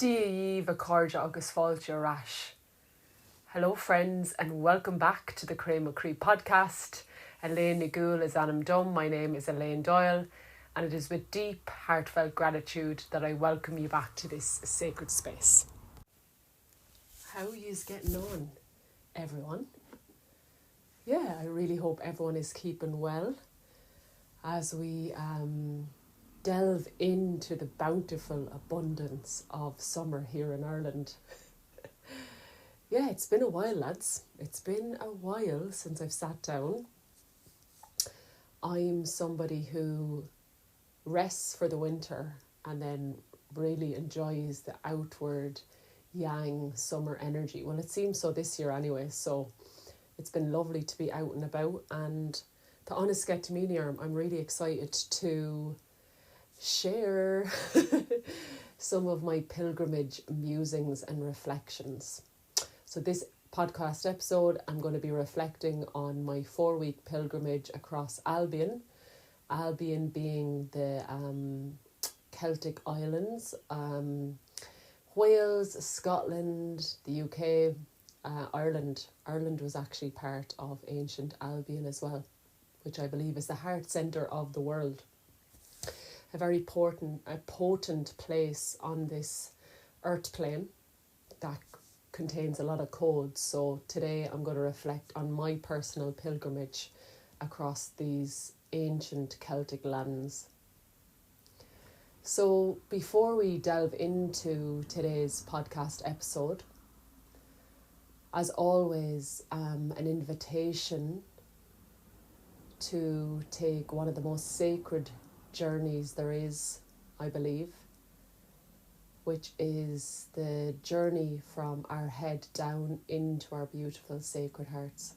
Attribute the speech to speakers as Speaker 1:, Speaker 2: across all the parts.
Speaker 1: Díomh a cóide agus fáilte arás. Hello friends and welcome back to the Grá Mòr podcast. Elaine Nigul is Anam Dum. My name is Elaine Doyle and it is with deep heartfelt gratitude that I welcome you back to this sacred space. How are you getting on, everyone? Yeah, I really hope everyone is keeping well as we delve into the bountiful abundance of summer here in Ireland. Yeah, it's been a while, lads. It's been a while since I've sat down. I'm somebody who rests for the winter and then really enjoys the outward yang summer energy. Well, it seems so this year anyway, so it's been lovely to be out and about. And to honest get to me, I'm really excited to share some of my pilgrimage musings and reflections. So this podcast episode, I'm going to be reflecting on my 4-week pilgrimage across Albion being the Celtic islands, Wales, Scotland, the UK, Ireland. Ireland was actually part of ancient Albion as well, which I believe is the heart centre of the world. A very potent place on this earth plane that contains a lot of codes. So today I'm going to reflect on my personal pilgrimage across these ancient Celtic lands. So before we delve into today's podcast episode, as always, an invitation to take one of the most sacred journeys there is, I believe, which is the journey from our head down into our beautiful sacred hearts.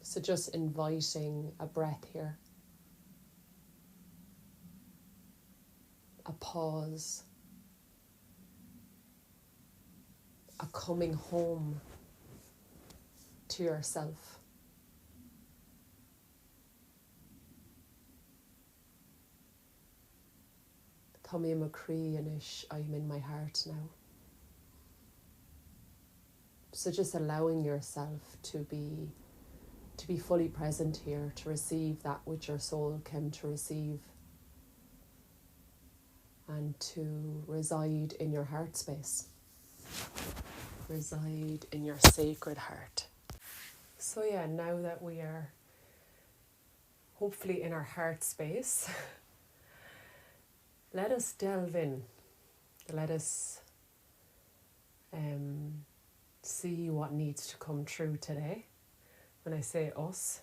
Speaker 1: So just inviting a breath here, a pause, a coming home to yourself. Tommy McCree inish, I'm in my heart now. So just allowing yourself to be fully present here, to receive that which your soul came to receive, and to reside in your heart space. Reside in your sacred heart. So yeah, now that we are hopefully in our heart space, let us delve in. Let us see what needs to come true today. When I say us,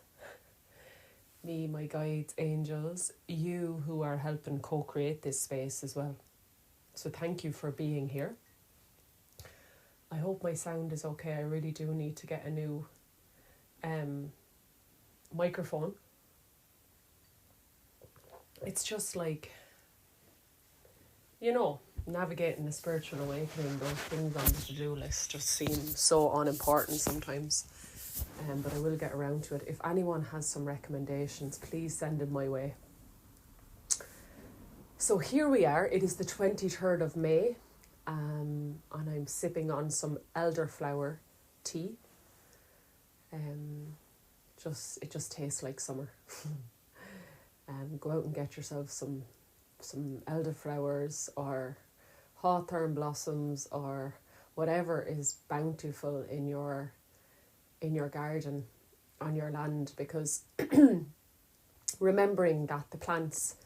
Speaker 1: me, my guides, angels, you who are helping co-create this space as well. So thank you for being here. I hope my sound is okay. I really do need to get a new microphone. It's just like, navigating the spiritual awakening, those things on the to-do list just seem so unimportant sometimes. But I will get around to it. If anyone has some recommendations, please send them my way. So here we are. It is the 23rd of May. And I'm sipping on some elderflower tea. It just tastes like summer. Go out and get yourself some elderflowers or hawthorn blossoms or whatever is bountiful in your garden, on your land, because remembering that the plants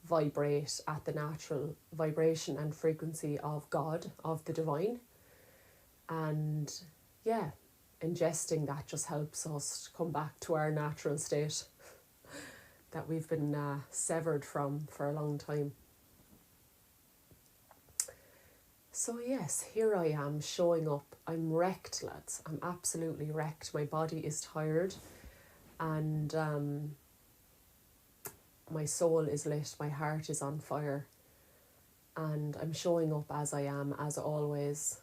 Speaker 1: vibrate at the natural vibration and frequency of God, of the divine, and yeah, ingesting that just helps us come back to our natural state that we've been severed from for a long time. So yes, here I am showing up. I'm wrecked, lads. I'm absolutely wrecked. My body is tired and my soul is lit. My heart is on fire. And I'm showing up as I am, as always.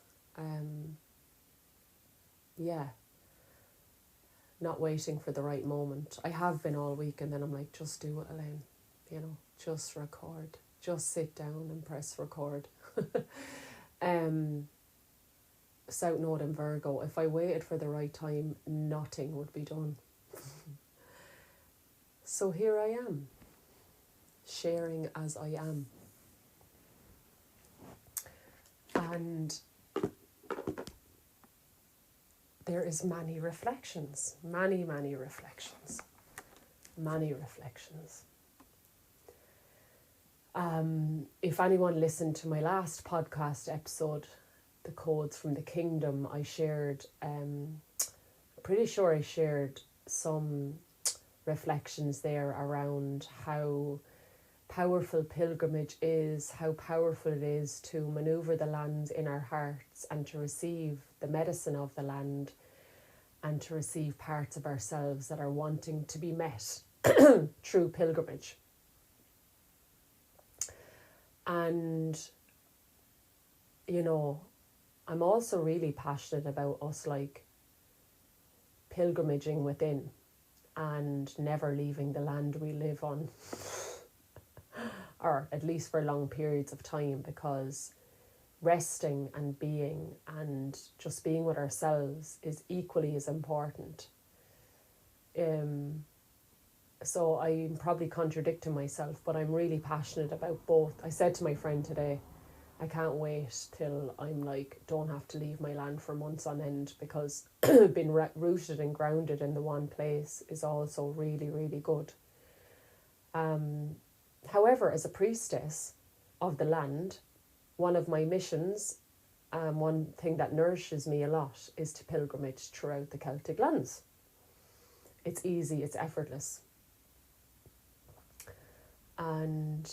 Speaker 1: Not waiting for the right moment. I have been all week and then I'm like, just do it, Elaine. Just record. just sit down and press record. South Node in Virgo. If I waited for the right time, nothing would be done. So here I am, sharing as I am. And there is many reflections. If anyone listened to my last podcast episode, The Codes from the Kingdom, I shared, pretty sure I shared some reflections there around how powerful pilgrimage is, how powerful it is to maneuver the land in our hearts and to receive the medicine of the land and to receive parts of ourselves that are wanting to be met through pilgrimage. And, you know, I'm also really passionate about us like pilgrimaging within and never leaving the land we live on, or at least for long periods of time, because resting and being and just being with ourselves is equally as important. So I'm probably contradicting myself, but I'm really passionate about both. I said to my friend today, I can't wait till I'm like, don't have to leave my land for months on end, because being rooted and grounded in the one place is also really, really good. However, as a priestess of the land, one of my missions, one thing that nourishes me a lot, is to pilgrimage throughout the Celtic lands. It's easy, it's effortless. And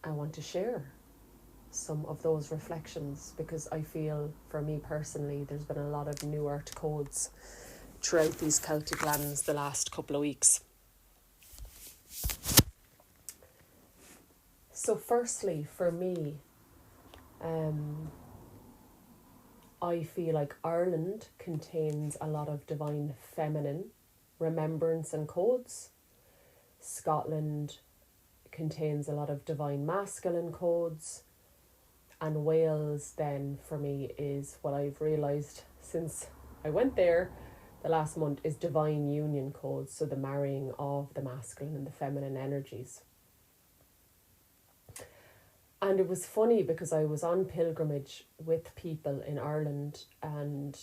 Speaker 1: I want to share some of those reflections because I feel, for me personally, there's been a lot of new earth codes throughout these Celtic lands the last couple of weeks. So firstly, for me, I feel like Ireland contains a lot of divine feminine remembrance and codes. Scotland contains a lot of divine masculine codes. And Wales then, for me, is what I've realised since I went there the last month, is divine union codes. So the marrying of the masculine and the feminine energies. And it was funny because I was on pilgrimage with people in Ireland and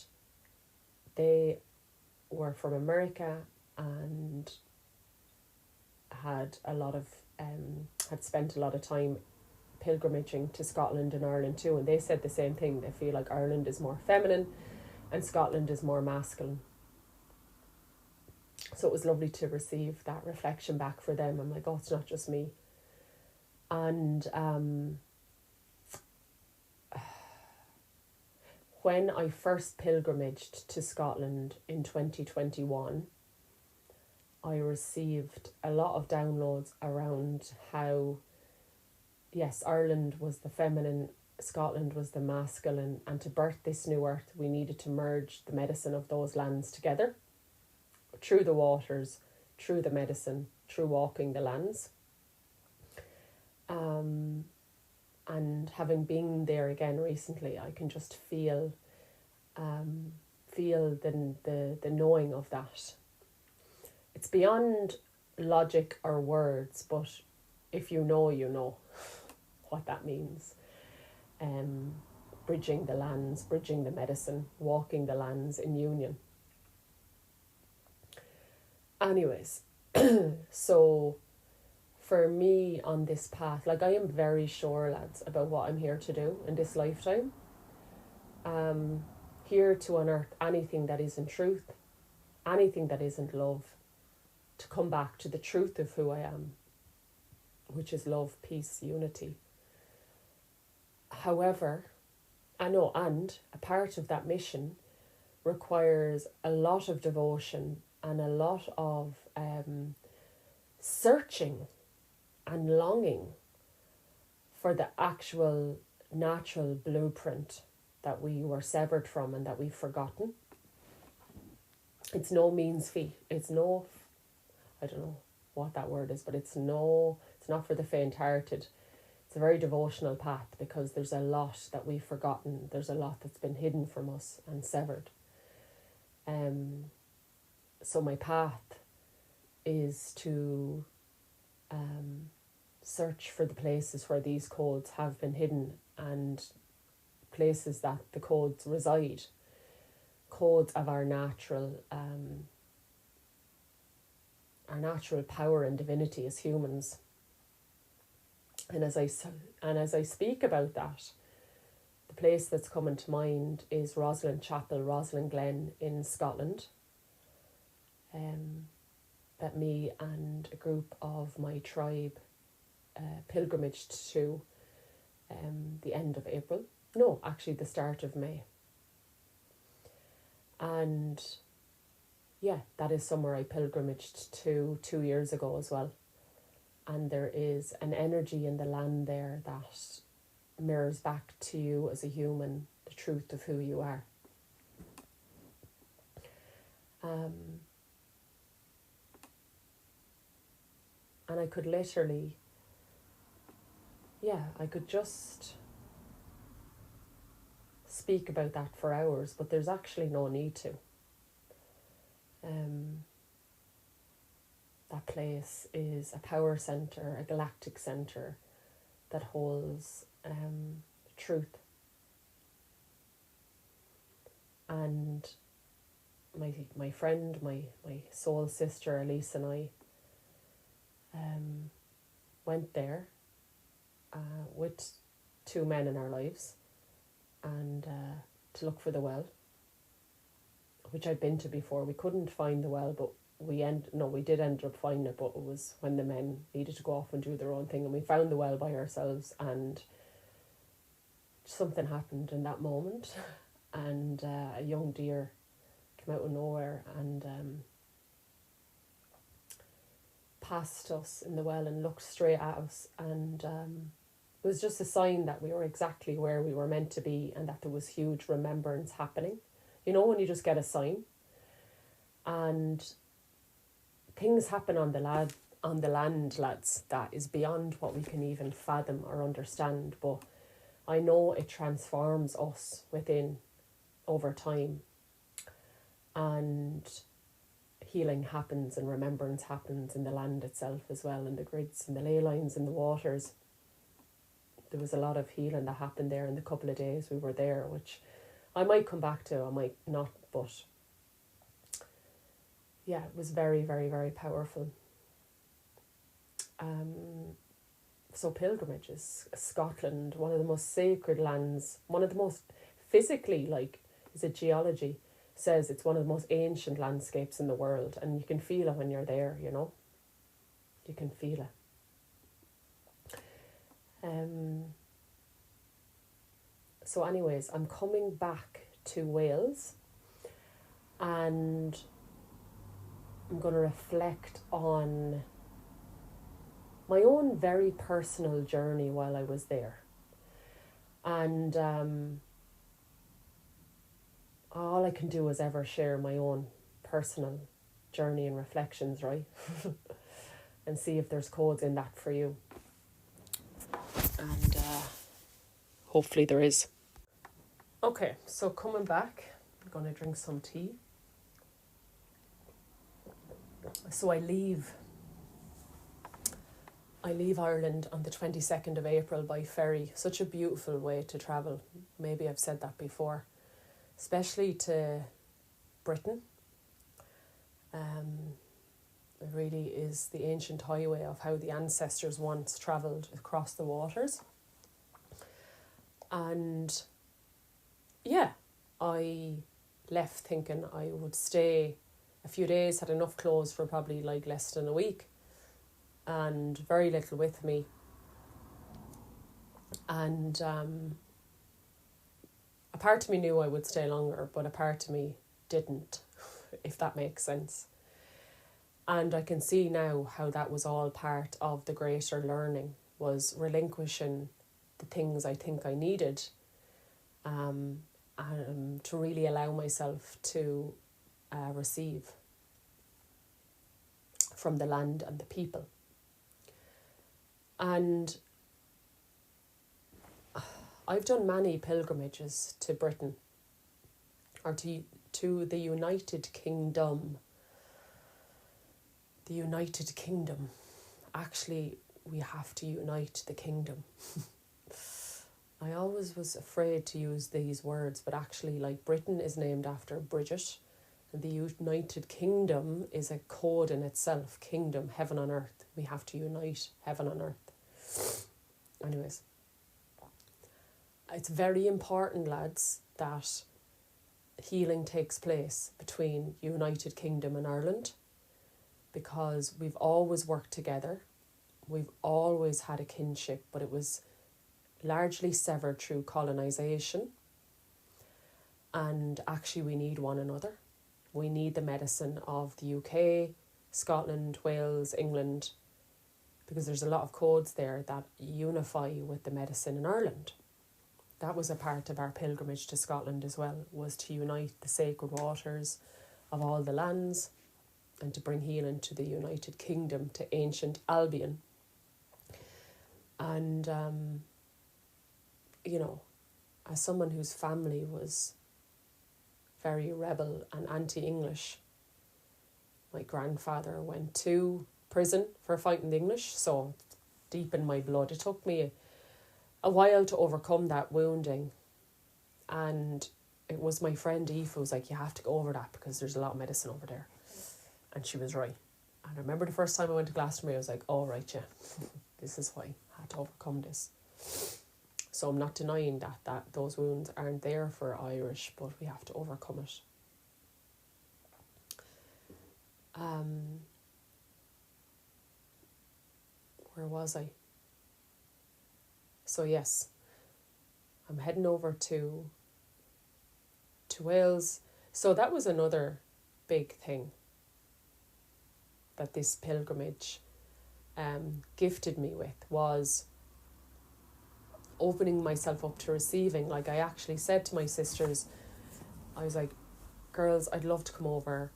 Speaker 1: they were from America and had spent a lot of time pilgrimaging to Scotland and Ireland too, and they said the same thing. They feel like Ireland is more feminine and Scotland is more masculine. So it was lovely to receive that reflection back for them. I'm like, oh, it's not just me. And when I first pilgrimaged to Scotland in 2021, I received a lot of downloads around how, yes, Ireland was the feminine, Scotland was the masculine, and to birth this new earth, we needed to merge the medicine of those lands together, through the waters, through the medicine, through walking the lands. And having been there again recently, I can just feel the knowing of that. It's beyond logic or words, but if you know what that means. Bridging the lands, bridging the medicine, walking the lands in union. Anyways, so for me on this path, like I am very sure, lads, about what I'm here to do in this lifetime. Here to unearth anything that isn't truth, anything that isn't love, to come back to the truth of who I am, which is love, peace, unity. However, and a part of that mission requires a lot of devotion and a lot of searching and longing for the actual natural blueprint that we were severed from and that we've forgotten. It's no means feat. It's no, I don't know what that word is, but it's not for the faint-hearted. It's a very devotional path because there's a lot that we've forgotten. There's a lot that's been hidden from us and severed. So my path is to search for the places where these codes have been hidden and places that the codes reside. Codes of our natural power and divinity as humans. And as I speak about that, the place that's coming to mind is Rosslyn Chapel, Rosslyn Glen in Scotland. That me and a group of my tribe pilgrimaged to the end of April. No, actually the start of May. And yeah, that is somewhere I pilgrimaged to 2 years ago as well. And there is an energy in the land there that mirrors back to you as a human the truth of who you are. And I could literally, I could just speak about that for hours, but there's actually no need to. That place is a power centre, a galactic centre that holds truth. And my friend, my soul sister Elise and I went there with 2 men in our lives and to look for the well, which I'd been to before. We couldn't find the well, but we did end up finding it, but it was when the men needed to go off and do their own thing, and we found the well by ourselves, and something happened in that moment, and a young deer came out of nowhere and passed us in the well and looked straight at us, and it was just a sign that we were exactly where we were meant to be and that there was huge remembrance happening. You know, when you just get a sign. And things happen on the land, lads, that is beyond what we can even fathom or understand. But I know it transforms us within over time. And healing happens and remembrance happens in the land itself as well, in the grids and the ley lines and the waters. There was a lot of healing that happened there in the couple of days we were there, which I might come back to, I might not, but yeah, it was very, very, very powerful. So pilgrimages, Scotland, one of the most sacred lands, one of the most physically, is it geology, says it's one of the most ancient landscapes in the world, and you can feel it when you're there, you know. You can feel it. So anyways, I'm coming back to Wales and I'm going to reflect on my own very personal journey while I was there. And all I can do is ever share my own personal journey and reflections, right? And see if there's codes in that for you. And hopefully there is. Okay, so coming back, I'm going to drink some tea. So I leave Ireland on the 22nd of April by ferry. Such a beautiful way to travel. Maybe I've said that before. Especially to Britain. It really is the ancient highway of how the ancestors once travelled across the waters. And yeah, I left thinking I would stay a few days, had enough clothes for probably less than a week and very little with me. And a part of me knew I would stay longer, but a part of me didn't, if that makes sense. And I can see now how that was all part of the greater learning, was relinquishing the things I think I needed to really allow myself to receive from the land and the people. And I've done many pilgrimages to Britain, or to the United Kingdom. The United Kingdom. Actually, we have to unite the kingdom. I always was afraid to use these words, but actually, like, Britain is named after Bridget, and the United Kingdom is a code in itself. Kingdom, heaven on earth. We have to unite heaven on earth. Anyways, it's very important, lads, that healing takes place between United Kingdom and Ireland, because we've always worked together. We've always had a kinship, but it was largely severed through colonisation. And actually we need one another. We need the medicine of the UK, Scotland, Wales, England, because there's a lot of codes there that unify with the medicine in Ireland. That was a part of our pilgrimage to Scotland as well, was to unite the sacred waters of all the lands and to bring healing to the United Kingdom, to ancient Albion. And, you know, as someone whose family was very rebel and anti-English, my grandfather went to prison for fighting the English, so deep in my blood. It took me a while to overcome that wounding, and it was my friend Eve who was like, you have to go over that because there's a lot of medicine over there. And she was right. And I remember the first time I went to Glastonbury, I was like, oh, right, yeah, this is why I had to overcome this. So I'm not denying that those wounds aren't there for Irish, but we have to overcome it. Where was I? So yes, I'm heading over to Wales. So that was another big thing that this pilgrimage gifted me with, was opening myself up to receiving. Like, I actually said to my sisters, I was like, girls, I'd love to come over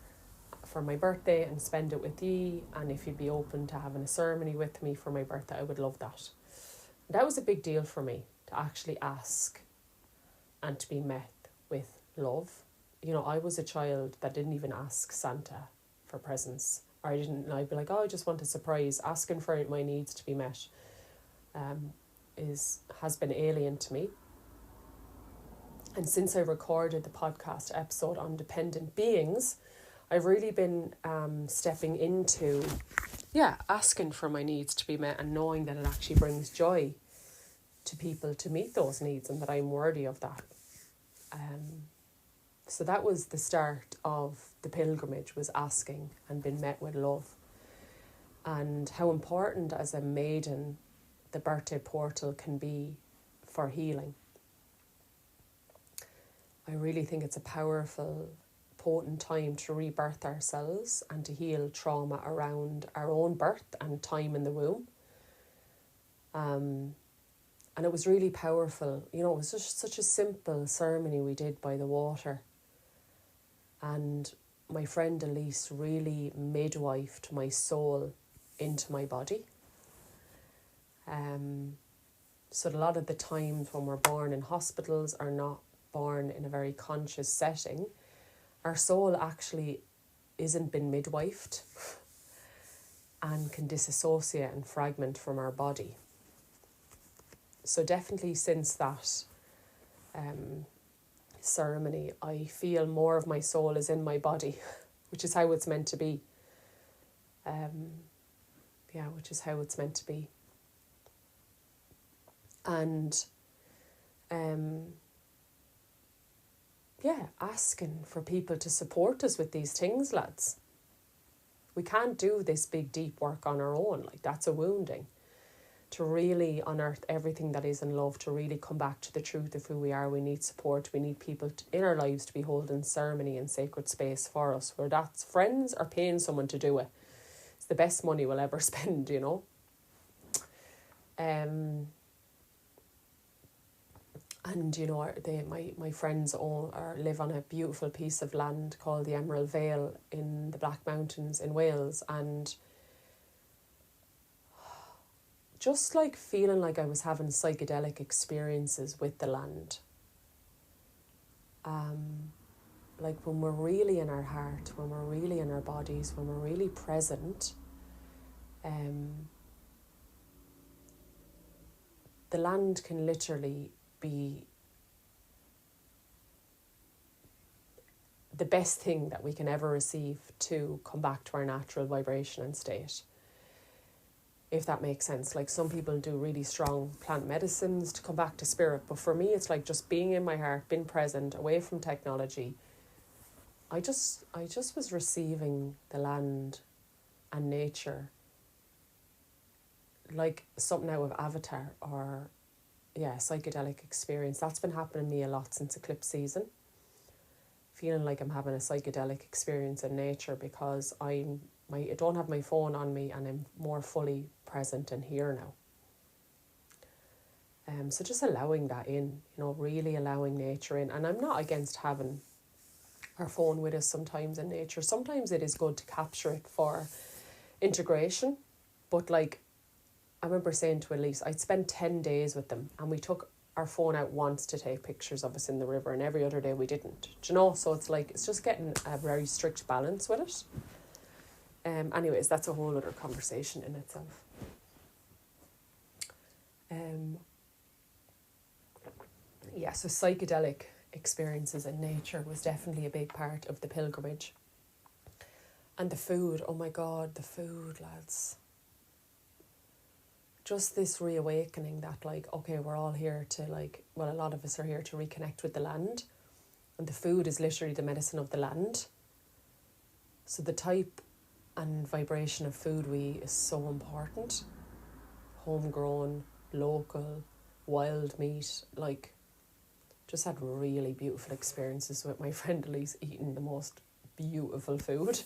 Speaker 1: for my birthday and spend it with ye, and if you'd be open to having a ceremony with me for my birthday, I would love that. That was a big deal for me, to actually ask and to be met with love. You know, I was a child that didn't even ask Santa for presents. Or I'd be like, oh, I just want a surprise. Asking for my needs to be met has been alien to me. And since I recorded the podcast episode on dependent beings, I've really been stepping into, asking for my needs to be met, and knowing that it actually brings joy to people to meet those needs, and that I'm worthy of that. So that was the start of the pilgrimage, was asking and being met with love. And how important as a maiden the birthday portal can be for healing. I really think it's a powerful, potent time to rebirth ourselves and to heal trauma around our own birth and time in the womb. And it was really powerful. You know, it was just such a simple ceremony we did by the water. And my friend Elise really midwifed my soul into my body. So a lot of the times when we're born in hospitals or not born in a very conscious setting, our soul actually isn't been midwifed and can disassociate and fragment from our body. So definitely since that ceremony, I feel more of my soul is in my body, which is how it's meant to be. Which is how it's meant to be. And asking for people to support us with these things, lads. We can't do this big deep work on our own. Like, that's a wounding. To really unearth everything that is in love, to really come back to the truth of who we are, we need support. We need people in our lives to be holding ceremony and sacred space for us, where that's friends or paying someone to do it. It's the best money we'll ever spend, you know. And, you know, my friends live on a beautiful piece of land called the Emerald Vale in the Black Mountains in Wales. And just like feeling like I was having psychedelic experiences with the land. Like when we're really in our heart, when we're really in our bodies, when we're really present, the land can literally be the best thing that we can ever receive to come back to our natural vibration and state. If that makes sense. Like some people do really strong plant medicines to come back to spirit, but for me it's like just being in my heart, being present, away from technology. I just was receiving the land and nature like something out of Avatar or psychedelic experience. That's been happening to me a lot since eclipse season. Feeling like I'm having a psychedelic experience in nature because I don't have my phone on me and I'm more fully present and here now. So just allowing that in, really allowing nature in. And I'm not against having our phone with us sometimes in nature. Sometimes it is good to capture it for integration. But like, I remember saying to Elise, I'd spent 10 days with them and we took our phone out once to take pictures of us in the river and every other day we didn't. Do you know? So it's like, it's just getting a very strict balance with it. Anyways, that's a whole other conversation in itself. So psychedelic experiences in nature was definitely a big part of the pilgrimage. And the food, oh my God, the food, lads. Just this reawakening that like, okay, we're all here to like, well, a lot of us are here to reconnect with the land. And the food is literally the medicine of the land. So the type and vibration of food we eat is so important. Homegrown, local, wild meat, like just had really beautiful experiences with my friend Elise eating the most beautiful food.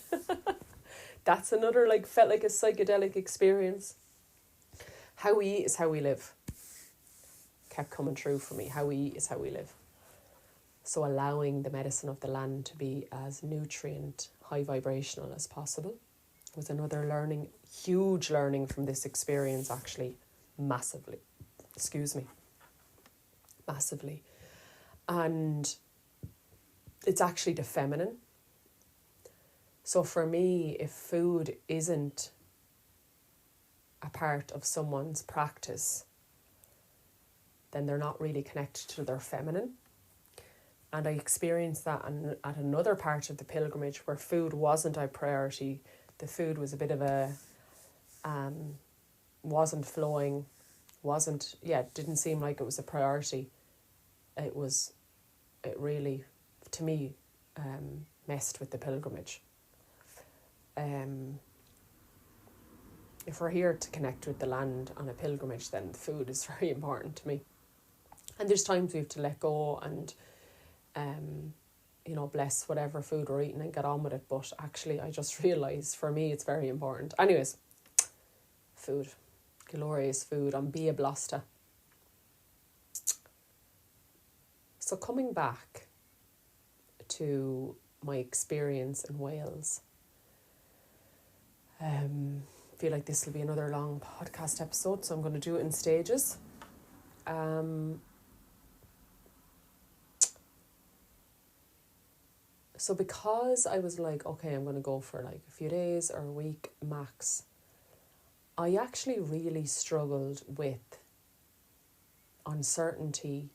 Speaker 1: That's another like felt like a psychedelic experience. How we eat is how we live. Kept coming true for me. How we eat is how we live. So allowing the medicine of the land to be as nutrient, high vibrational as possible was another learning, huge learning from this experience actually, massively. Massively. And it's actually the feminine. So for me, if food isn't a part of someone's practice, then they're not really connected to their feminine. And I experienced that at another part of the pilgrimage where food wasn't a priority. The food was a bit of a, wasn't flowing, didn't seem like it was a priority. It really, to me, messed with the pilgrimage. If we're here to connect with the land on a pilgrimage, then food is very important to me. And there's times we have to let go and, bless whatever food we're eating and get on with it. But actually, I just realised for me, it's very important. Anyways, food. Glorious food. And be a blasta. So coming back to my experience in Wales, feel like this will be another long podcast episode, so I'm going to do it in stages. So because I was like, okay, I'm going to go for like a few days or a week max, I actually really struggled with uncertainty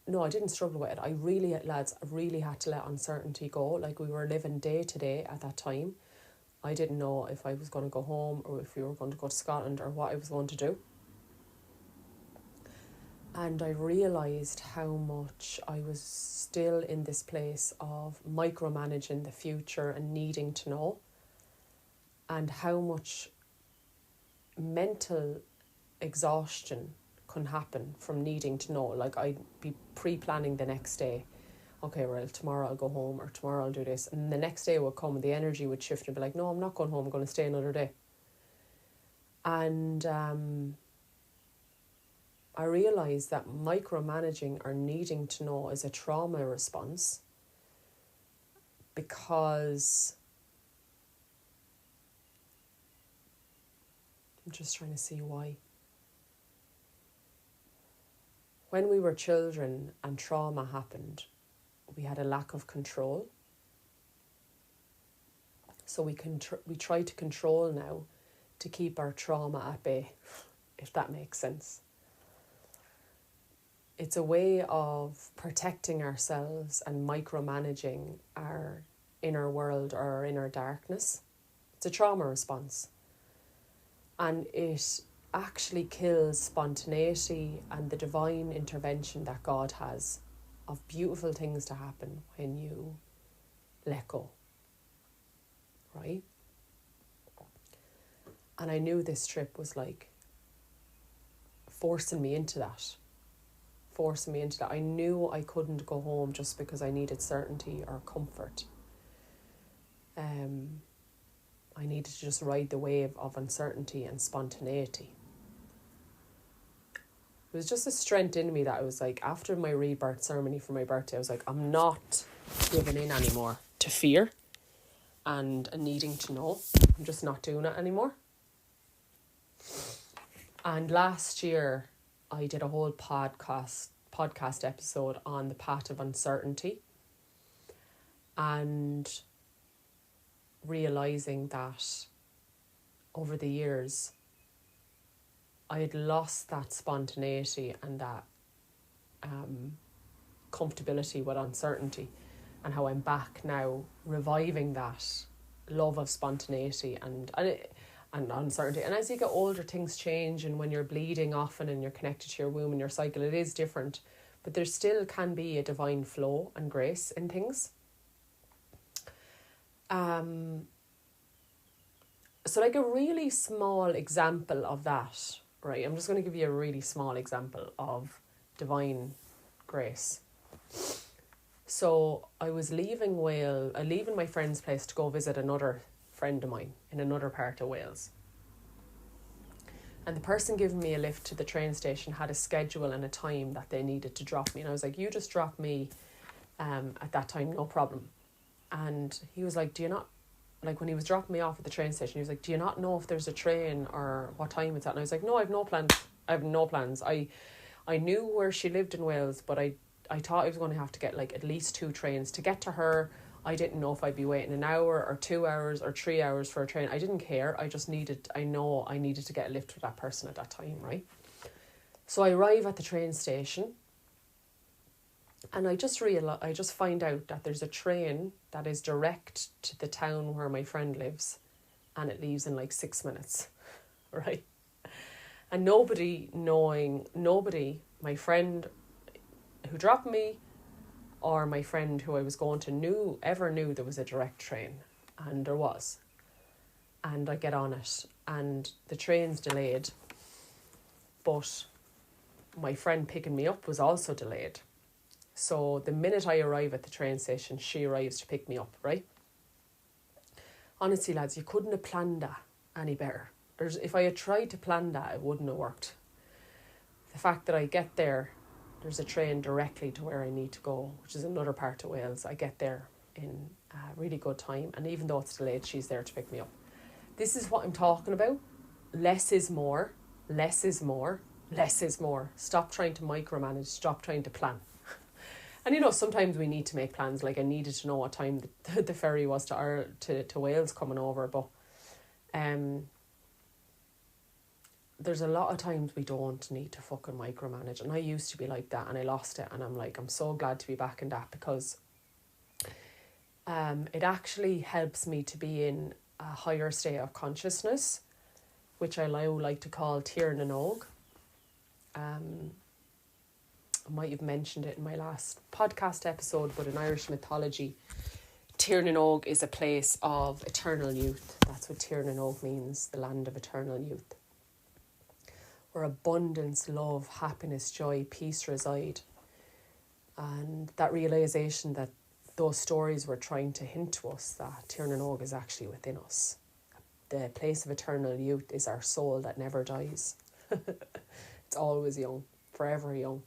Speaker 1: no, I didn't struggle with it. I really had to let uncertainty go. Like we were living day to day at that time. I didn't know if I was going to go home or if we were going to go to Scotland or what I was going to do. And I realised how much I was still in this place of micromanaging the future and needing to know, and how much mental exhaustion can happen from needing to know. Like I'd be pre-planning the next day. Okay, well, tomorrow I'll go home or tomorrow I'll do this. And the next day would come and the energy would shift and be like, no, I'm not going home. I'm going to stay another day. And I realised that micromanaging or needing to know is a trauma response, because I'm just trying to see why. when we were children and trauma happened, we had a lack of control. So we try to control now to keep our trauma at bay, if that makes sense. It's a way of protecting ourselves and micromanaging our inner world or our inner darkness. It's a trauma response. And it actually kills spontaneity and the divine intervention that God has of beautiful things to happen when you let go. Right? And I knew this trip was like forcing me into that. I knew I couldn't go home just because I needed certainty or comfort. I needed to just ride the wave of uncertainty and spontaneity. It was just a strength in me that I was like, after my rebirth ceremony for my birthday, I was like, I'm not giving in anymore to fear and needing to know. I'm just not doing it anymore. And last year, I did a whole podcast episode on the path of uncertainty and realising that over the years, I had lost that spontaneity and that comfortability with uncertainty, and how I'm back now reviving that love of spontaneity and uncertainty. And as you get older, things change, and when you're bleeding often and you're connected to your womb and your cycle, it is different, but there still can be a divine flow and grace in things. So like a really small example of that, right? I'm just going to give you a really small example of divine grace. So I was leaving my friend's place to go visit another friend of mine in another part of Wales. And the person giving me a lift to the train station had a schedule and a time that they needed to drop me. And I was like, you just drop me at that time, no problem. And he was like, do you not, like when he was dropping me off at the train station, he was like, do you not know if there's a train or what time it's at? And I was like, no, I have no plans. I knew where she lived in Wales, but I thought I was going to have to get like at least 2 trains to get to her. I didn't know if I'd be waiting an hour or 2 hours or 3 hours for a train. I didn't care. I needed to get a lift with that person at that time, right? So I arrive at the train station and I just find out that there's a train that is direct to the town where my friend lives, and it leaves in like 6 minutes, right? And nobody, my friend who dropped me or my friend who I was going to ever knew there was a direct train, and there was. And I get on it and the train's delayed, but my friend picking me up was also delayed. So the minute I arrive at the train station, she arrives to pick me up, right? Honestly, lads, you couldn't have planned that any better. If I had tried to plan that, it wouldn't have worked. The fact that I get there, there's a train directly to where I need to go, which is another part of Wales. I get there in a really good time, and even though it's delayed, she's there to pick me up. This is what I'm talking about. Less is more. Less is more. Less is more. Stop trying to micromanage. Stop trying to plan. And sometimes we need to make plans. Like I needed to know what time the ferry was to Wales coming over, but there's a lot of times we don't need to fucking micromanage. And I used to be like that, and I lost it. And I'm like, I'm so glad to be back in that, because it actually helps me to be in a higher state of consciousness, which I now like to call Tír na nÓg. I might have mentioned it in my last podcast episode, but in Irish mythology, Tír na nÓg is a place of eternal youth. That's what Tír na nÓg means, the land of eternal youth, where abundance, love, happiness, joy, peace reside. And that realisation that those stories were trying to hint to us that Tír na nÓg is actually within us. The place of eternal youth is our soul that never dies. It's always young, forever young.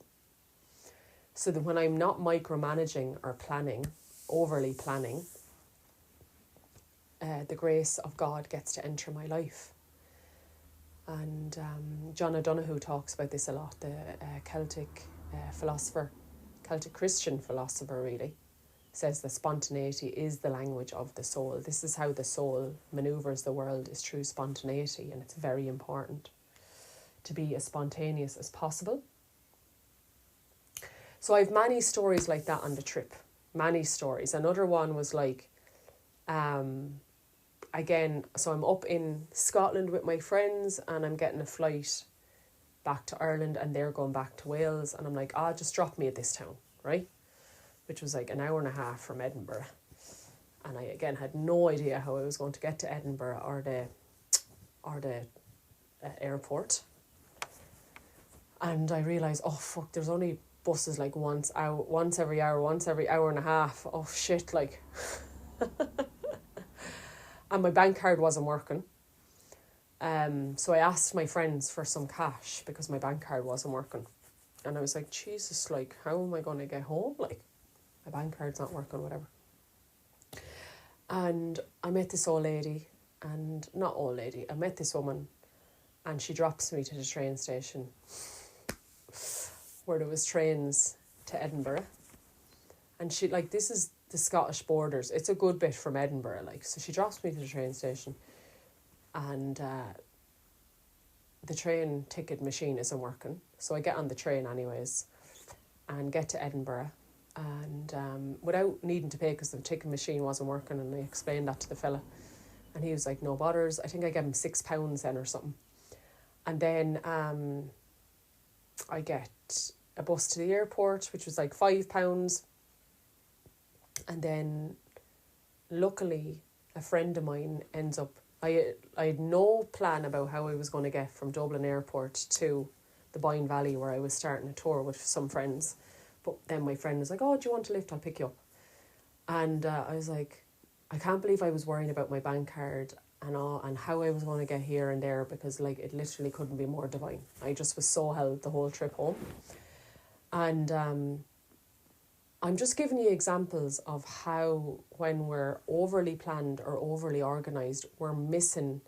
Speaker 1: So that when I'm not micromanaging or overly planning, the grace of God gets to enter my life. And John O'Donoghue talks about this a lot, the Celtic philosopher, Celtic Christian philosopher really, says that spontaneity is the language of the soul. This is how the soul manoeuvres the world, is through spontaneity, and it's very important to be as spontaneous as possible. So I have many stories like that on the trip, many stories. Another one was like, again, so I'm up in Scotland with my friends and I'm getting a flight back to Ireland and they're going back to Wales, and I'm like, just drop me at this town, right? Which was like an hour and a half from Edinburgh. And I, again, had no idea how I was going to get to Edinburgh or the airport. And I realised, oh, fuck, there's only buses like once every hour and a half. Oh, shit, like. And my bank card wasn't working. So I asked my friends for some cash because my bank card wasn't working. And I was like, Jesus, like, how am I going to get home? Like, my bank card's not working, whatever. And I met this old lady, and not old lady, I met this woman, and she drops me to the train station where there was trains to Edinburgh. And she, like, this is the Scottish borders. It's a good bit from Edinburgh, like. So she drops me to the train station, and the train ticket machine isn't working. So I get on the train anyways and get to Edinburgh, and without needing to pay because the ticket machine wasn't working, and I explained that to the fella, and he was like, no bothers. I think I gave him £6 then or something. And then I get a bus to the airport, which was like £5. And then luckily a friend of mine ends up, I had no plan about how I was going to get from Dublin airport to the Boyne Valley where I was starting a tour with some friends. But then my friend was like, oh, do you want a lift? I'll pick you up. And I was like, I can't believe I was worrying about my bank card and all, and how I was going to get here and there, because like it literally couldn't be more divine. I just was so held the whole trip home. And I'm just giving you examples of how when we're overly planned or overly organised, we're missing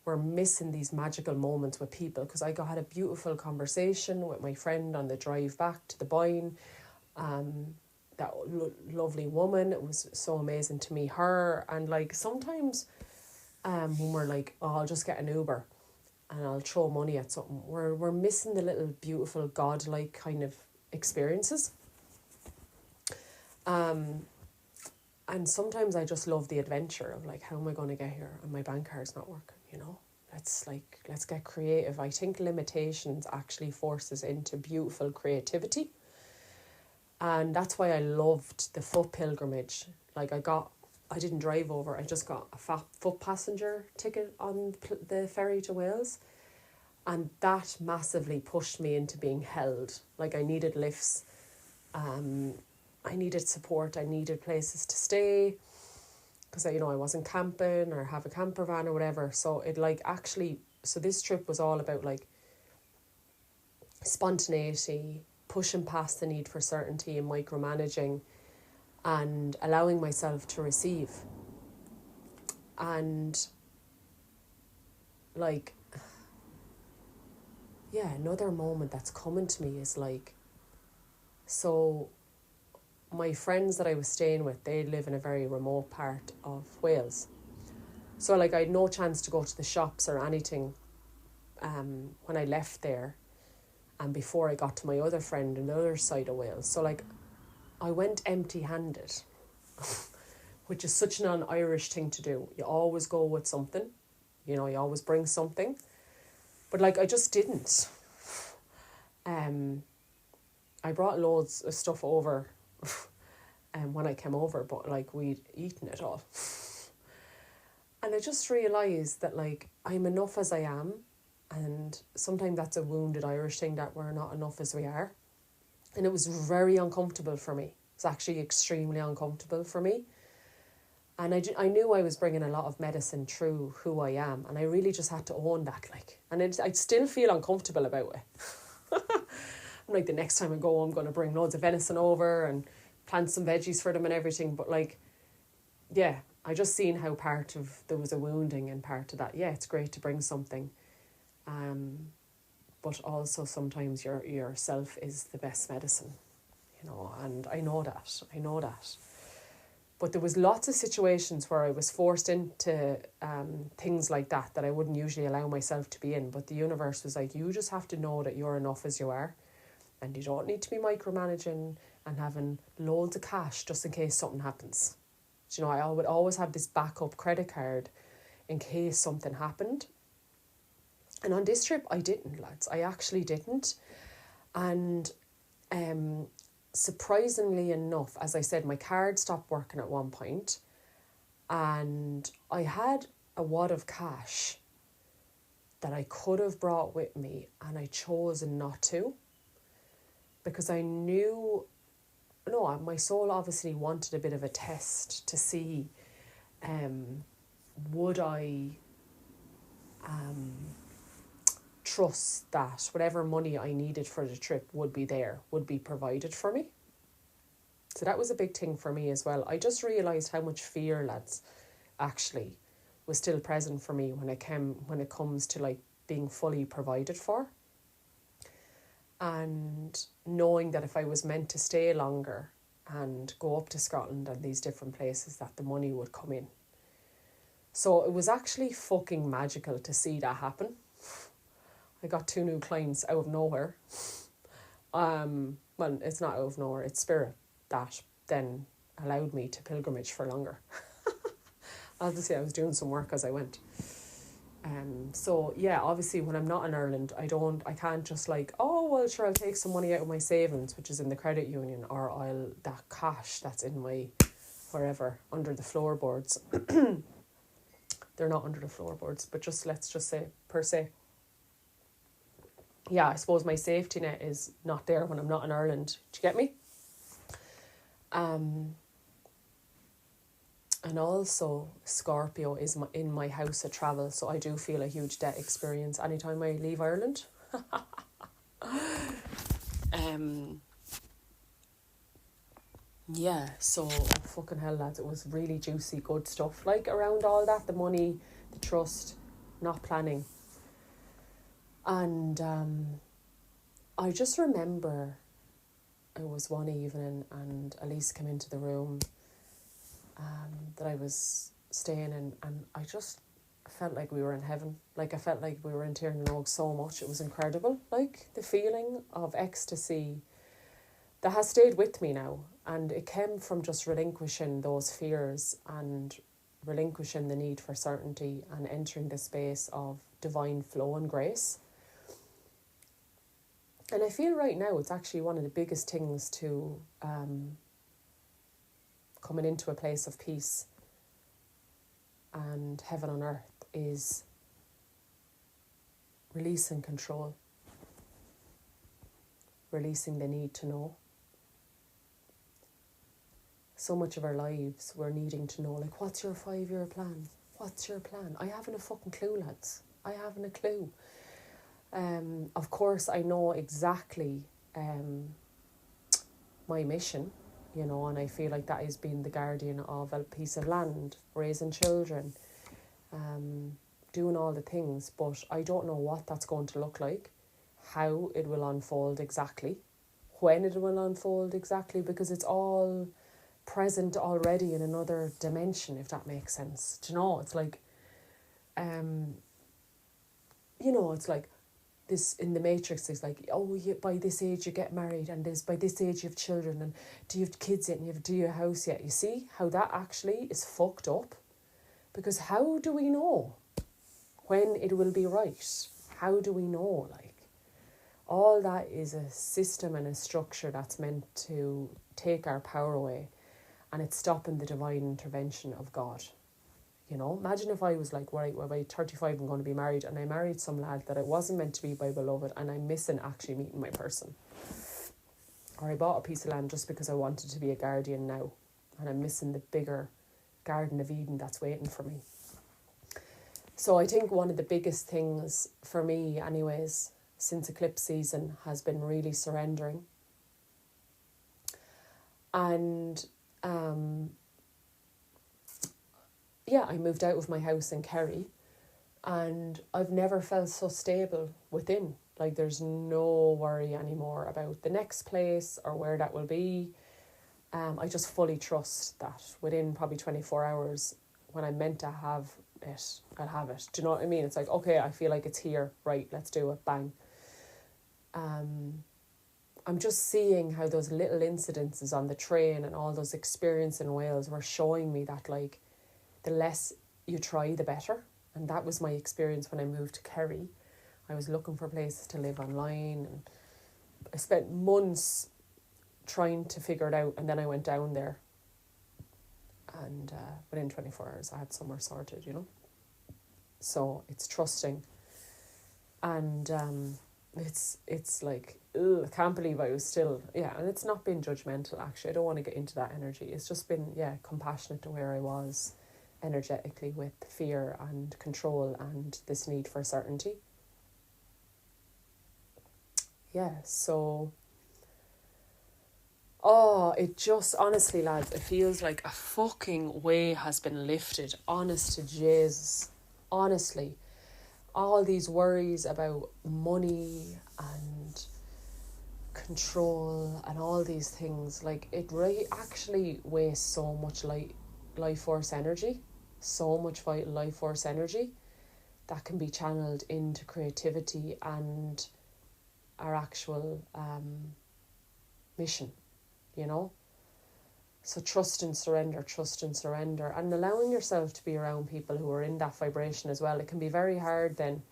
Speaker 1: these magical moments with people. Because I had a beautiful conversation with my friend on the drive back to the Boyne. That lovely woman, it was so amazing to meet her. And like sometimes when we're like, oh, I'll just get an Uber and I'll throw money at something, we're missing the little beautiful godlike kind of experiences. And sometimes I just love the adventure of like, how am I going to get here and my bank card's not working, you know? Let's get creative. I think limitations actually force us into beautiful creativity. And that's why I loved the foot pilgrimage. Like I didn't drive over, I just got a foot passenger ticket on the ferry to Wales. And that massively pushed me into being held. Like I needed lifts, I needed support, I needed places to stay. Because I wasn't camping or have a camper van or whatever. So this trip was all about like spontaneity, pushing past the need for certainty and micromanaging, and allowing myself to receive. And like, yeah, another moment that's coming to me is like, so my friends that I was staying with, they live in a very remote part of Wales. So like I had no chance to go to the shops or anything when I left there and before I got to my other friend on the other side of Wales. So like I went empty-handed, which is such an un-Irish thing to do. You always go with something, you always bring something. But like I just didn't. I brought loads of stuff over when I came over, but like we'd eaten it all. And I just realised that like I'm enough as I am, and sometimes that's a wounded Irish thing, that we're not enough as we are. And it was very uncomfortable for me. It's actually extremely uncomfortable for me. And I knew I was bringing a lot of medicine through who I am, and I really just had to own that. Like, and I still feel uncomfortable about it. I'm like, the next time I go, I'm going to bring loads of venison over and plant some veggies for them and everything. But like, yeah, I just seen how there was a wounding in part of that. Yeah, it's great to bring something. but also sometimes yourself is the best medicine, and I know that. But there was lots of situations where I was forced into things like that I wouldn't usually allow myself to be in. But the universe was like, you just have to know that you're enough as you are. And you don't need to be micromanaging and having loads of cash just in case something happens. I would always have this backup credit card in case something happened. And on this trip, I didn't, lads. I actually didn't. And surprisingly enough, as I said, my card stopped working at one point, and I had a wad of cash that I could have brought with me, and I chose not to, because I knew, my soul obviously wanted a bit of a test to see, would I trust that whatever money I needed for the trip would be provided for me. So that was a big thing for me as well. I just realised how much fear, lads, actually was still present for me when it comes to like being fully provided for. And knowing that if I was meant to stay longer and go up to Scotland and these different places, that the money would come in. So it was actually fucking magical to see that happen. I got 2 new clients out of nowhere. Well, it's not out of nowhere, it's spirit that then allowed me to pilgrimage for longer. Obviously, I was doing some work as I went. So yeah, obviously when I'm not in Ireland, I can't just like, oh, well, sure, I'll take some money out of my savings, which is in the credit union, or that cash that's in my, wherever, under the floorboards. They're not under the floorboards, but let's just say, per se. Yeah, I suppose my safety net is not there when I'm not in Ireland. Do you get me? And also Scorpio is in my house of travel, so I do feel a huge debt experience anytime I leave Ireland. Yeah, so fucking hell, lads, it was really juicy, good stuff. Like around all that, the money, the trust, not planning. And I just remember it was one evening and Elise came into the room that I was staying in, and I just felt like we were in heaven. Like I felt like we were in Tirnanog so much. It was incredible. Like the feeling of ecstasy that has stayed with me now, and it came from just relinquishing those fears and relinquishing the need for certainty and entering the space of divine flow and grace. And I feel right now it's actually one of the biggest things to coming into a place of peace and heaven on earth is releasing control, releasing the need to know. So much of our lives we're needing to know, like, what's your 5-year plan? What's your plan? I haven't a fucking clue, lads. I haven't a clue. Of course, I know exactly my mission, and I feel like that is being the guardian of a piece of land, raising children, doing all the things, but I don't know what that's going to look like, how it will unfold exactly, when it will unfold exactly, because it's all present already in another dimension, if that makes sense. Do you know, it's like, it's like this in the Matrix. It's like, oh, by this age you get married, and by this age you have children, and do you have kids yet, and do you have a house yet? You see how that actually is fucked up? Because how do we know when it will be right? How do we know? Like, all that is a system and a structure that's meant to take our power away, and it's stopping the divine intervention of God. Imagine if I was like, right, well, by 35 I'm going to be married, and I married some lad that I wasn't meant to be by beloved, and I'm missing actually meeting my person. Or I bought a piece of land just because I wanted to be a guardian now, and I'm missing the bigger Garden of Eden that's waiting for me. So I think one of the biggest things for me anyways since eclipse season has been really surrendering. And I moved out of my house in Kerry, and I've never felt so stable within. Like, there's no worry anymore about the next place or where that will be. I just fully trust that within probably 24 hours, when I'm meant to have it, I'll have it. Do you know what I mean? It's like, okay, I feel like it's here. Right, let's do it. Bang. I'm just seeing how those little incidences on the train and all those experiences in Wales were showing me that, like, the less you try, the better. And that was my experience when I moved to Kerry. I was looking for places to live online, and I spent months trying to figure it out, and then I went down there, and within 24 hours I had somewhere sorted, you know. So it's trusting, and it's like, ugh, I can't believe I was still, and it's not been judgmental, actually. I don't want to get into that energy. It's just been, compassionate to where I was energetically with fear and control and this need for certainty. So it just, honestly, lads, it feels like a fucking weight has been lifted. Honest to Jesus. Honestly. All these worries about money and control and all these things, like, it really actually wastes so much life force energy. So much vital life force energy that can be channeled into creativity and our actual mission, you know. So trust and surrender, and allowing yourself to be around people who are in that vibration as well. It can be very hard then,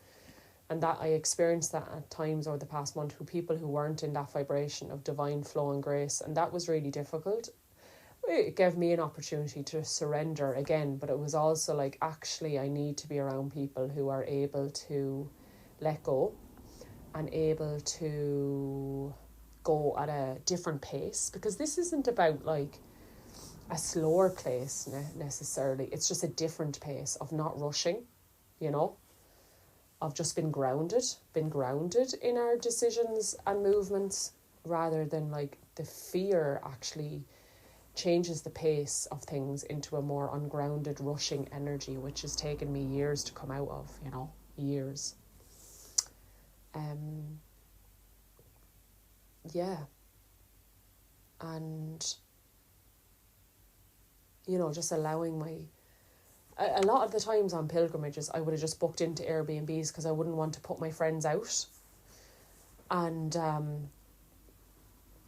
Speaker 1: and that I experienced that at times over the past month, people who weren't in that vibration of divine flow and grace, and that was really difficult. It gave me an opportunity to surrender again, but it was also like, actually I need to be around people who are able to let go and able to go at a different pace, because this isn't about like a slower pace necessarily. It's just a different pace of not rushing, you know, of just been grounded in our decisions and movements, rather than like the fear actually changes the pace of things into a more ungrounded rushing energy, which has taken me years to come out of, you know, years. And you know, just allowing a lot of the times on pilgrimages I would have just booked into Airbnbs because I wouldn't want to put my friends out. And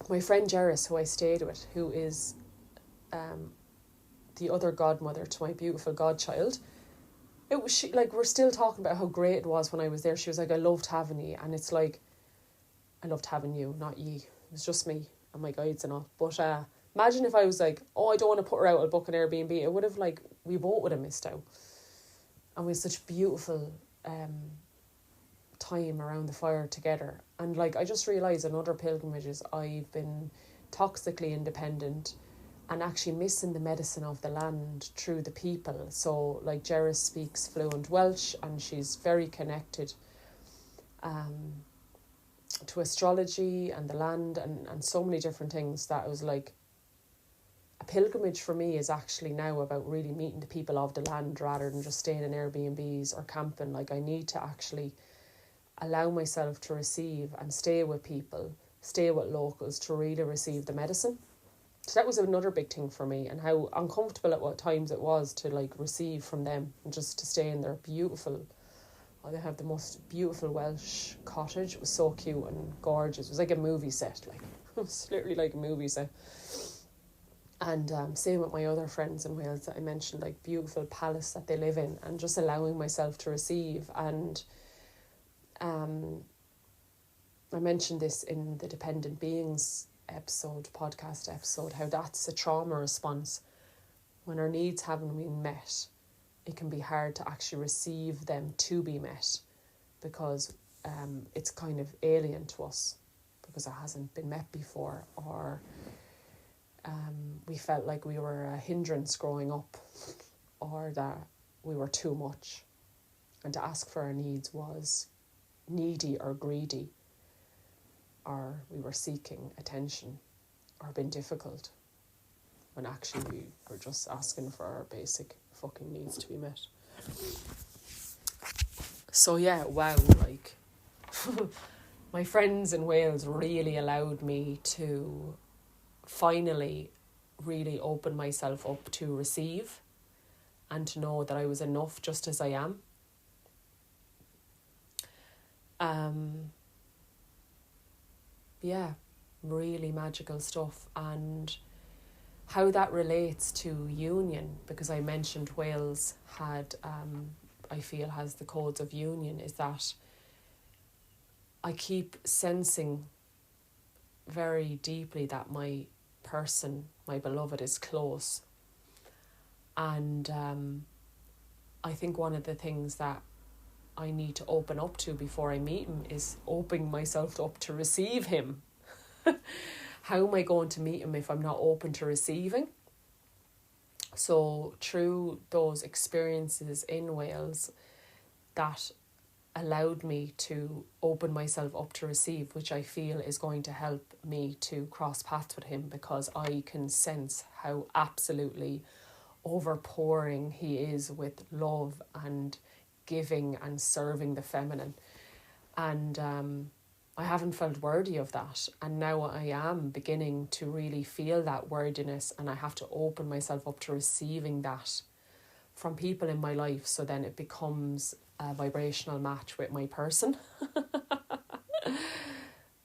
Speaker 1: my friend Jeris, who I stayed with, who is the other godmother to my beautiful godchild, she, like, we're still talking about how great it was when I was there. She was like, I loved having you. And it's like, I loved having you, not ye. It was just me and my guides and all. But imagine if I was like, oh, I don't want to put her out, I'll book an Airbnb. It would have, like, we both would have missed out. And we had such beautiful time around the fire together. And like, I just realised on other pilgrimages I've been toxically independent and actually missing the medicine of the land through the people. So like, Jeris speaks fluent Welsh and she's very connected to astrology and the land and so many different things, that it was like, a pilgrimage for me is actually now about really meeting the people of the land rather than just staying in Airbnbs or camping. Like, I need to actually allow myself to receive and stay with people, stay with locals, to really receive the medicine. So that was another big thing for me, and how uncomfortable at what times it was to like receive from them and just to stay in their beautiful, they have the most beautiful Welsh cottage. It was so cute and gorgeous. It was like a movie set, like it was literally like a movie set. And same with my other friends in Wales that I mentioned, like beautiful palace that they live in, and just allowing myself to receive. And I mentioned this in the Dependent Beings podcast episode, how that's a trauma response. When our needs haven't been met, it can be hard to actually receive them to be met, because it's kind of alien to us because it hasn't been met before, or we felt like we were a hindrance growing up, or that we were too much, and to ask for our needs was needy or greedy, or we were seeking attention or been difficult, when actually we were just asking for our basic fucking needs to be met. So yeah, wow, like my friends in Wales really allowed me to finally really open myself up to receive and to know that I was enough just as I am. Yeah, really magical stuff. And how that relates to union, because I mentioned Wales had, I feel has the codes of union, is that I keep sensing very deeply that my person, my beloved, is close. And I think one of the things that I need to open up to before I meet him is opening myself up to receive him. How am I going to meet him if I'm not open to receiving? So through those experiences in Wales, that allowed me to open myself up to receive, which I feel is going to help me to cross paths with him, because I can sense how absolutely overpouring he is with love and giving and serving the feminine. And I haven't felt worthy of that, and now I am beginning to really feel that worthiness, and I have to open myself up to receiving that from people in my life, so then it becomes a vibrational match with my person.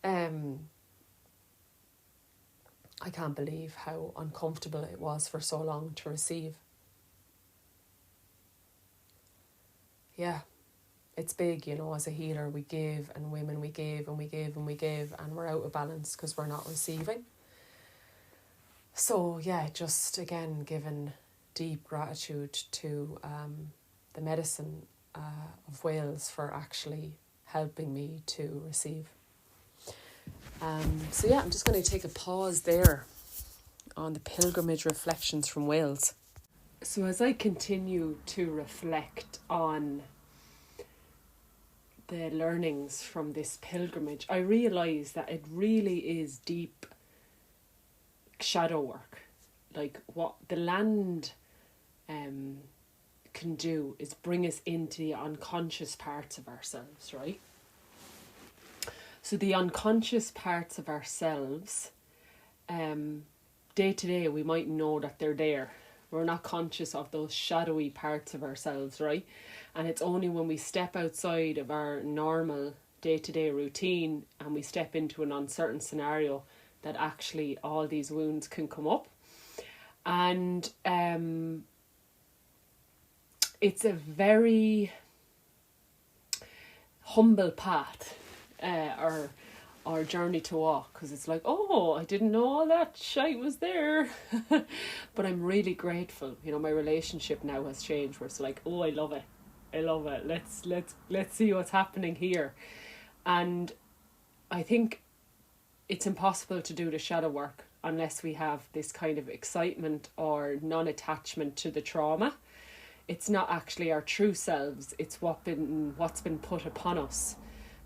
Speaker 1: I can't believe how uncomfortable it was for so long to receive. Yeah, it's big, you know, as a healer, we give, and women, we give and we give and we give, and we're out of balance because we're not receiving. So yeah, just again, giving deep gratitude to the medicine of Wales for actually helping me to receive. So yeah, I'm just going to take a pause there on the pilgrimage reflections from Wales. So as I continue to reflect on the learnings from this pilgrimage, I realise that it really is deep shadow work. Like what the land can do is bring us into the unconscious parts of ourselves, right? So the unconscious parts of ourselves, day to day, we might know that they're there. We're not conscious of those shadowy parts of ourselves, right? And it's only when we step outside of our normal day-to-day routine and we step into an uncertain scenario that actually all these wounds can come up. And it's a very humble path, our journey to walk, because it's like, oh, I didn't know all that shite was there. But I'm really grateful. You know, my relationship now has changed, where it's like, oh, I love it. Let's see what's happening here. And I think it's impossible to do the shadow work unless we have this kind of excitement or non-attachment to the trauma. It's not actually our true selves, it's what's been put upon us.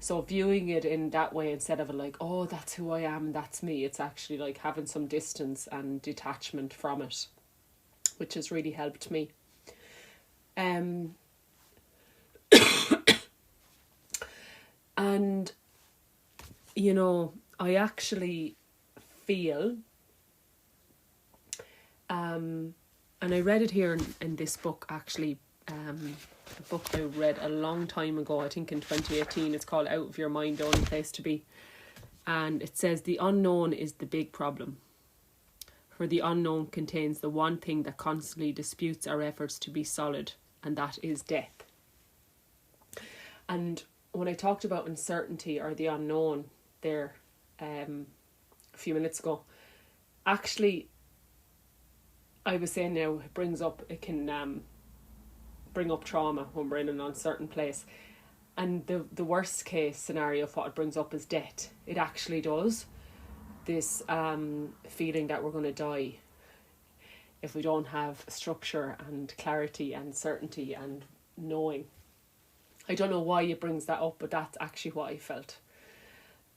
Speaker 1: So viewing it in that way, instead of like, oh, that's who I am, that's me, it's actually like having some distance and detachment from it, which has really helped me. And you know, I actually feel and I read it here in this book, actually, a book I read a long time ago, I think in 2018. It's called Out of Your Mind, The Only Place to Be. And it says, the unknown is the big problem. For the unknown contains the one thing that constantly disputes our efforts to be solid, and that is death. And when I talked about uncertainty or the unknown there a few minutes ago, actually, I was saying now it can bring up trauma when we're in an uncertain place. And the worst case scenario of what it brings up is death. It actually does. This feeling that we're going to die if we don't have structure and clarity and certainty and knowing. I don't know why it brings that up, but that's actually what I felt.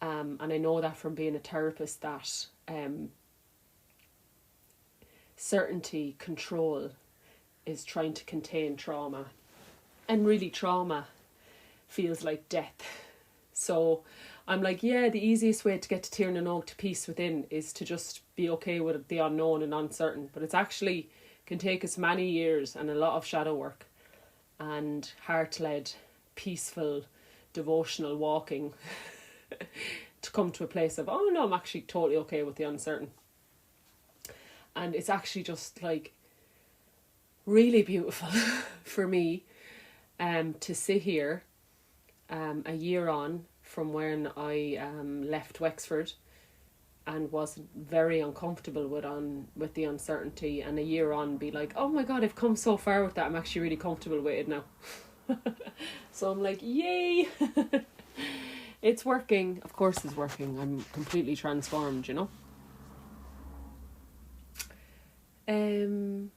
Speaker 1: And I know that from being a therapist, that certainty, control is trying to contain trauma. And really trauma feels like death. So I'm like, yeah, the easiest way to get to Tír na nÓg, to peace within, is to just be okay with the unknown and uncertain. But it's actually can take us many years and a lot of shadow work and heart-led, peaceful, devotional walking to come to a place of, oh no, I'm actually totally okay with the uncertain. And it's actually just like really beautiful for me to sit here a year on from when I left Wexford and was very uncomfortable with the uncertainty, and a year on be like, oh my god, I've come so far with that, I'm actually really comfortable with it now. So I'm like, yay. It's working. Of course it's working. I'm completely transformed, you know. And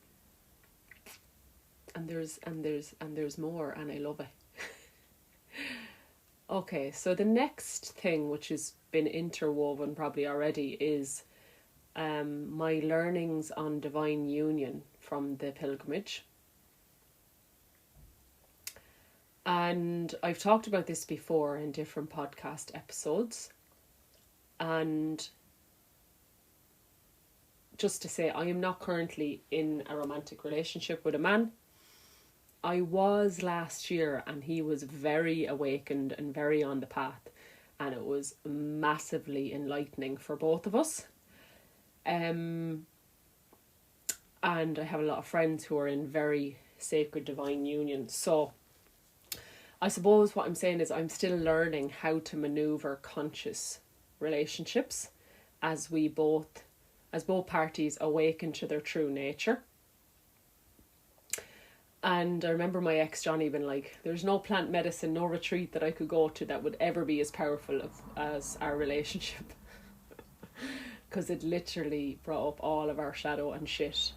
Speaker 1: there's more, and I love it. Okay, so the next thing, which has been interwoven probably already, is my learnings on divine union from the pilgrimage. And I've talked about this before in different podcast episodes. And just to say, I am not currently in a romantic relationship with a man. I was last year, and he was very awakened and very on the path, and it was massively enlightening for both of us. And I have a lot of friends who are in very sacred divine union. So I suppose what I'm saying is I'm still learning how to maneuver conscious relationships as both parties awaken to their true nature. And I remember my ex Johnny being like, there's no plant medicine, no retreat that I could go to that would ever be as powerful as our relationship. Because it literally brought up all of our shadow and shit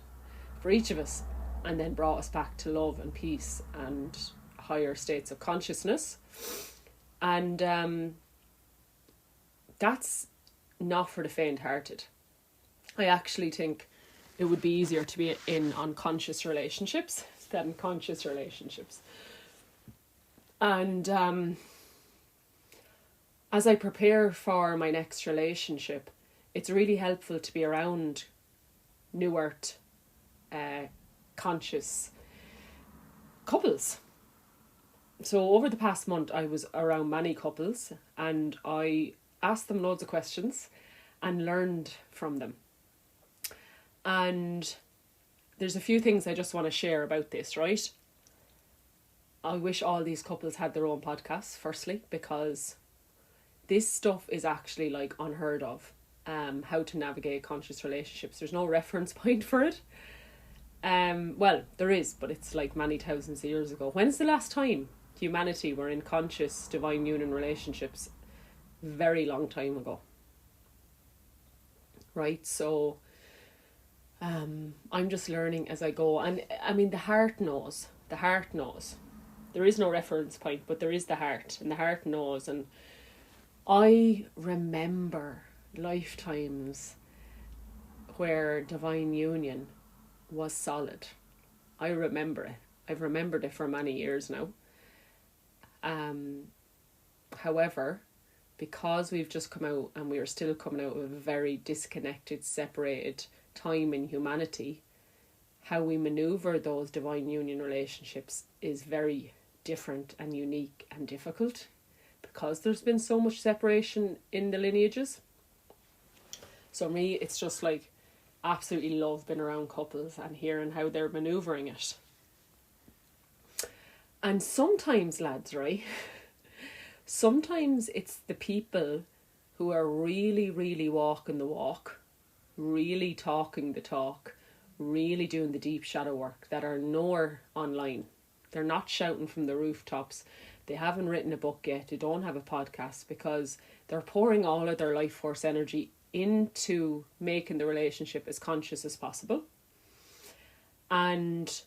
Speaker 1: for each of us, and then brought us back to love and peace and higher states of consciousness. And that's not for the faint-hearted. I actually think it would be easier to be in unconscious relationships than conscious relationships. And as I prepare for my next relationship, it's really helpful to be around New Earth conscious couples. So over the past month, I was around many couples, and I asked them loads of questions and learned from them. And there's a few things I just want to share about this, right? I wish all these couples had their own podcasts, firstly, because this stuff is actually like unheard of. How to navigate conscious relationships. There's no reference point for it. Well, there is, but it's like many thousands of years ago. When's the last time humanity were in conscious divine union relationships? Very long time ago. Right? So I'm just learning as I go. And I mean, the heart knows. The heart knows. There is no reference point, but there is the heart. And the heart knows. And I remember lifetimes where divine union was solid. I remember it. I've remembered it for many years now. However, because we've just come out and we are still coming out of a very disconnected, separated time in humanity, how we maneuver those divine union relationships is very different and unique and difficult, because there's been so much separation in the lineages. So me, it's just like absolutely love being around couples and hearing how they're manoeuvring it. And sometimes, lads, right, sometimes it's the people who are really, really walking the walk, really talking the talk, really doing the deep shadow work, that are nowhere online. They're not shouting from the rooftops. They haven't written a book yet. They don't have a podcast, because they're pouring all of their life force energy into making the relationship as conscious as possible. And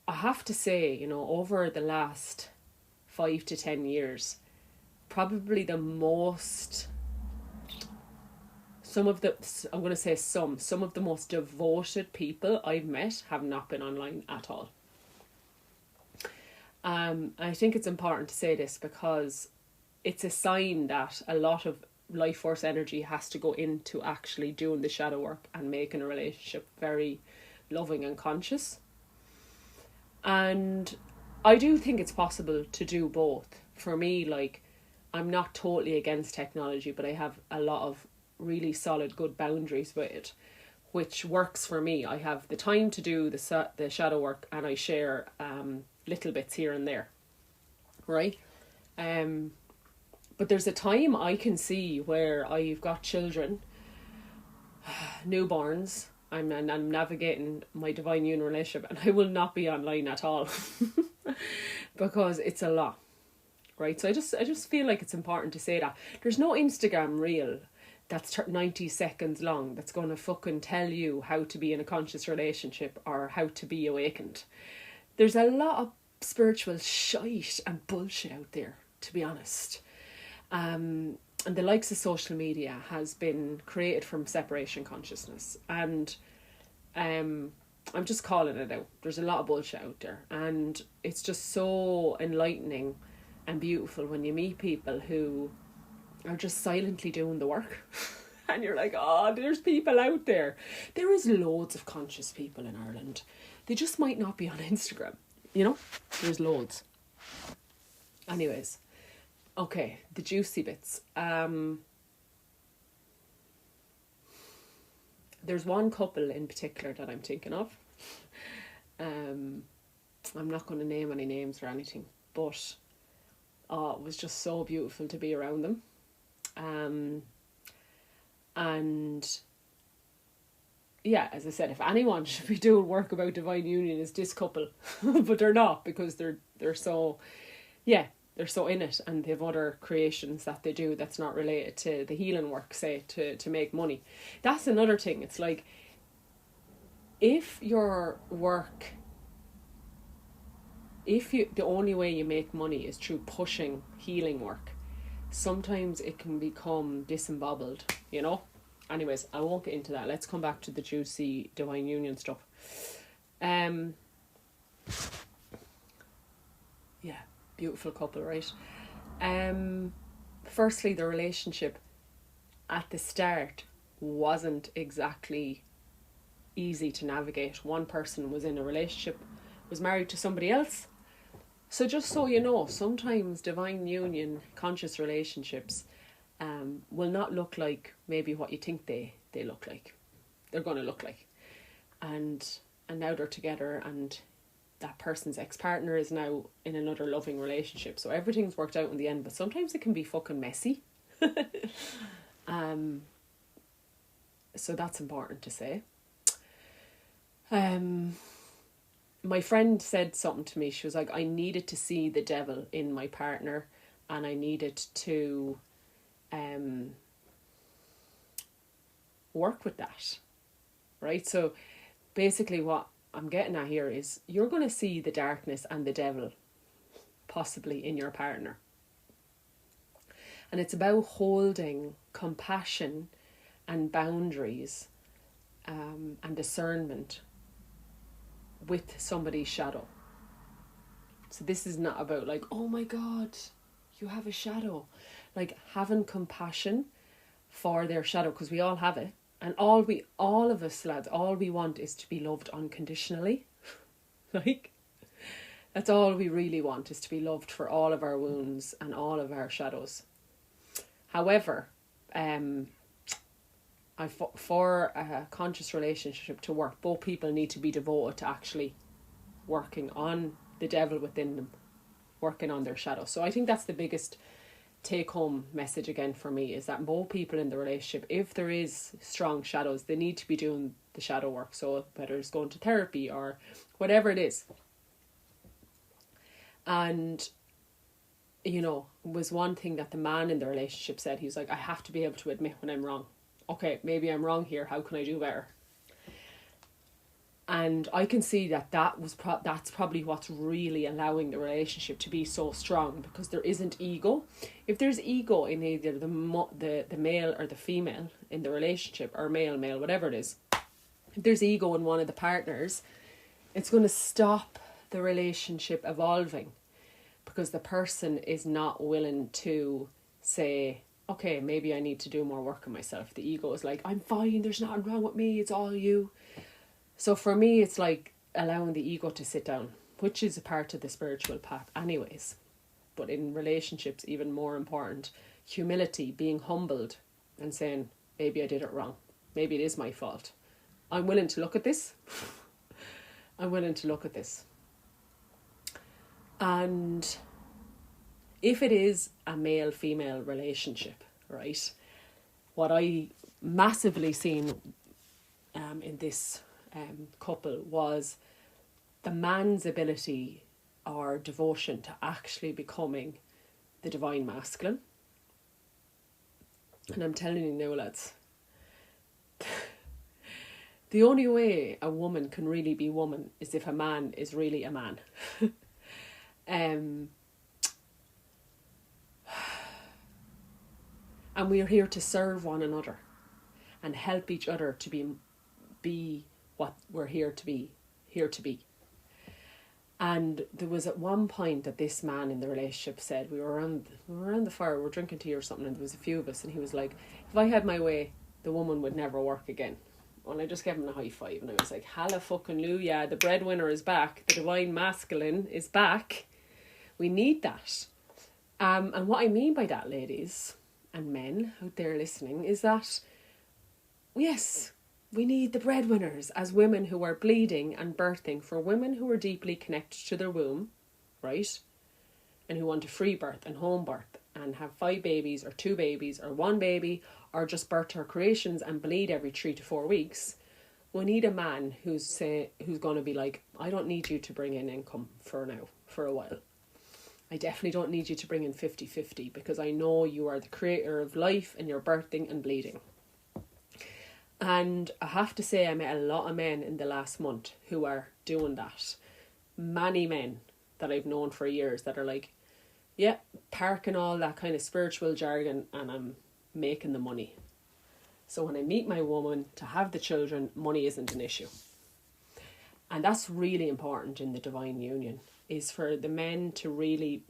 Speaker 1: I have to say, you know, over the last 5 to 10 years, probably the most, some of the most devoted people I've met have not been online at all. I think it's important to say this, because it's a sign that a lot of life force energy has to go into actually doing the shadow work and making a relationship very loving and conscious. And I do think it's possible to do both. For me, like, I'm not totally against technology, but I have a lot of really solid, good boundaries with it, which works for me. I have the time to do the shadow work, and I share little bits here and there, right? But there's a time I can see where I've got children, newborns. I'm navigating my divine union relationship, and I will not be online at all because it's a lot, right? So I just feel like it's important to say that there's no Instagram reel that's 90 seconds long that's going to fucking tell you how to be in a conscious relationship or how to be awakened. There's a lot of spiritual shite and bullshit out there, to be honest. And the likes of social media has been created from separation consciousness. And I'm just calling it out. There's a lot of bullshit out there. And it's just so enlightening and beautiful when you meet people who are just silently doing the work. And you're like, oh, there's people out there. There is loads of conscious people in Ireland. They just might not be on Instagram. You know, there's loads. Anyways, okay, the juicy bits. There's one couple in particular that I'm thinking of. I'm not going to name any names or anything, but it was just so beautiful to be around them. And yeah, as I said, if anyone should be doing work about divine union, is this couple. But they're not, because they're so, yeah, they're so in it, and they have other creations that they do that's not related to the healing work, say, to make money. That's another thing. It's like, if your work, the only way you make money is through pushing healing work, sometimes it can become disemboweled, you know? Anyways, I won't get into that. Let's come back to the juicy divine union stuff. Yeah, beautiful couple, right? Firstly, the relationship at the start wasn't exactly easy to navigate. One person was in a relationship, was married to somebody else. So just so you know, sometimes divine union, conscious relationships will not look like maybe what you think they look like. They're going to look like. And now they're together, and that person's ex-partner is now in another loving relationship. So everything's worked out in the end, but sometimes it can be fucking messy. So that's important to say. My friend said something to me. She was like, I needed to see the devil in my partner, and I needed to work with that, right? So basically what I'm getting at here is, you're going to see the darkness and the devil possibly in your partner, and it's about holding compassion and boundaries and discernment with somebody's shadow. So this is not about like, oh my God, you have a shadow. Like, having compassion for their shadow, because we all have it. And all of us lads, all we want is to be loved unconditionally. Like, that's all we really want, is to be loved for all of our wounds and all of our shadows. However, for a conscious relationship to work, both people need to be devoted to actually working on the devil within them, working on their shadow. So I think that's the biggest take-home message again for me, is that both people in the relationship, if there is strong shadows, they need to be doing the shadow work. So whether it's going to therapy or whatever it is. And, you know, was one thing that the man in the relationship said. He was like, I have to be able to admit when I'm wrong. Okay, maybe I'm wrong here. How can I do better? And I can see that's probably what's really allowing the relationship to be so strong, because there isn't ego. If there's ego in either the male or the female in the relationship, or male, whatever it is, if there's ego in one of the partners, it's going to stop the relationship evolving. because the person is not willing to say, okay, maybe I need to do more work on myself. The ego is like, I'm fine, there's nothing wrong with me, it's all you. So for me, it's like allowing the ego to sit down, which is a part of the spiritual path anyways. But in relationships, even more important, humility, being humbled and saying, maybe I did it wrong. Maybe it is my fault. I'm willing to look at this. I'm willing to look at this. And if it is a male-female relationship, right, what I massively seen in this couple was the man's ability or devotion to actually becoming the divine masculine. And I'm telling you now, lads, the only way a woman can really be woman is if a man is really a man. And we are here to serve one another and help each other to be what we're here to be. And there was at one point that this man in the relationship said, we were around the fire, we were drinking tea or something, and there was a few of us, and he was like, if I had my way, the woman would never work again. And I just gave him a high five, and I was like, hallelujah, the breadwinner is back, the divine masculine is back. We need that. And what I mean by that, ladies and men out there listening, is that, yes, we need the breadwinners as women who are bleeding and birthing, for women who are deeply connected to their womb, right? And who want a free birth and home birth and have 5 babies or 2 babies or 1 baby or just birth her creations and bleed every 3 to 4 weeks. We need a man who's going to be like, I don't need you to bring in income for a while. I definitely don't need you to bring in 50-50 because I know you are the creator of life and you're birthing and bleeding. And I have to say, I met a lot of men in the last month who are doing that. Many men that I've known for years that are like, yeah, parking all that kind of spiritual jargon and I'm making the money. So when I meet my woman to have the children, money isn't an issue. And that's really important in the divine union, is for the men to really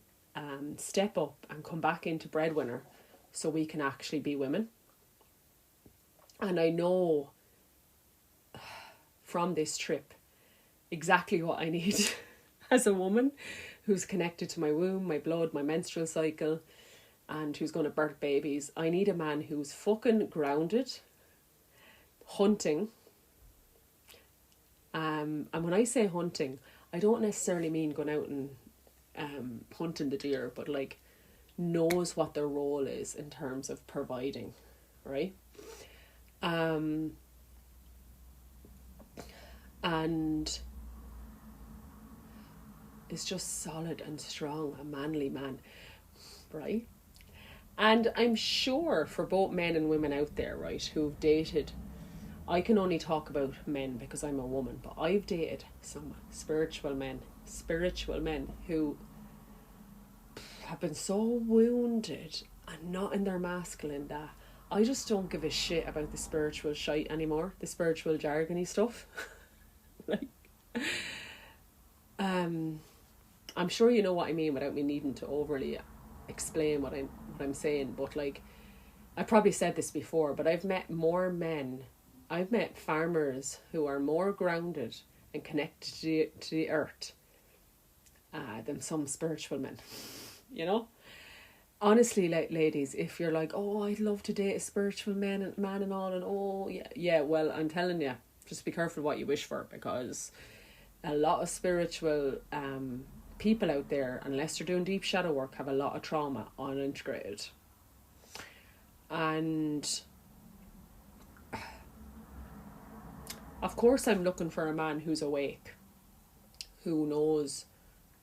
Speaker 1: step up and come back into breadwinner so we can actually be women. And I know from this trip exactly what I need as a woman who's connected to my womb, my blood, my menstrual cycle, and who's going to birth babies. I need a man who's fucking grounded, hunting. And when I say hunting, I don't necessarily mean going out and hunting the deer, but like knows what their role is in terms of providing, right? And is just solid and strong, a manly man, right? And I'm sure for both men and women out there, right, who've dated, I can only talk about men because I'm a woman, but I've dated some spiritual men who have been so wounded and not in their masculine that I just don't give a shit about the spiritual shite anymore, the spiritual jargony stuff. Like, I'm sure you know what I mean without me needing to overly explain what I'm saying. But like, I probably said this before, but I've met farmers who are more grounded and connected to the earth than some spiritual men. You know. Honestly, like, ladies, if you're like, oh, I'd love to date a spiritual man and all, and oh, yeah, well, I'm telling you, just be careful what you wish for, because a lot of spiritual people out there, unless they're doing deep shadow work, have a lot of trauma unintegrated. And of course, I'm looking for a man who's awake, who knows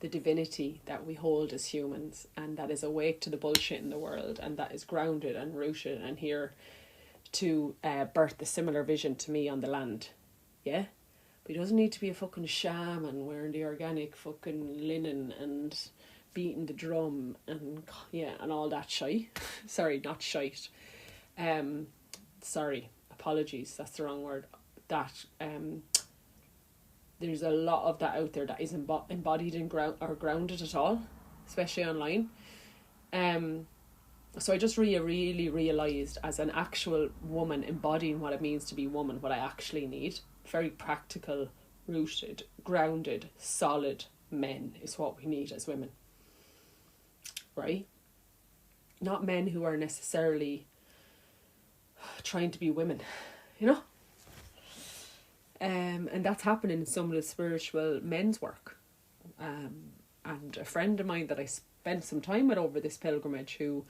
Speaker 1: the divinity that we hold as humans, and that is awake to the bullshit in the world, and that is grounded and rooted and here to birth a similar vision to me on the land. Yeah? But he doesn't need to be a fucking shaman wearing the organic fucking linen and beating the drum and all that shite. Sorry, not shite. Sorry, apologies, that's the wrong word. That there's a lot of that out there that isn't embodied in grounded at all. especially online. So I just really realised, as an actual woman embodying what it means to be woman, what I actually need. Very practical, rooted, grounded, solid men is what we need as women. Right? Not men who are necessarily trying to be women, you know? And that's happening in some of the spiritual men's work. And a friend of mine that I spent some time with over this pilgrimage, who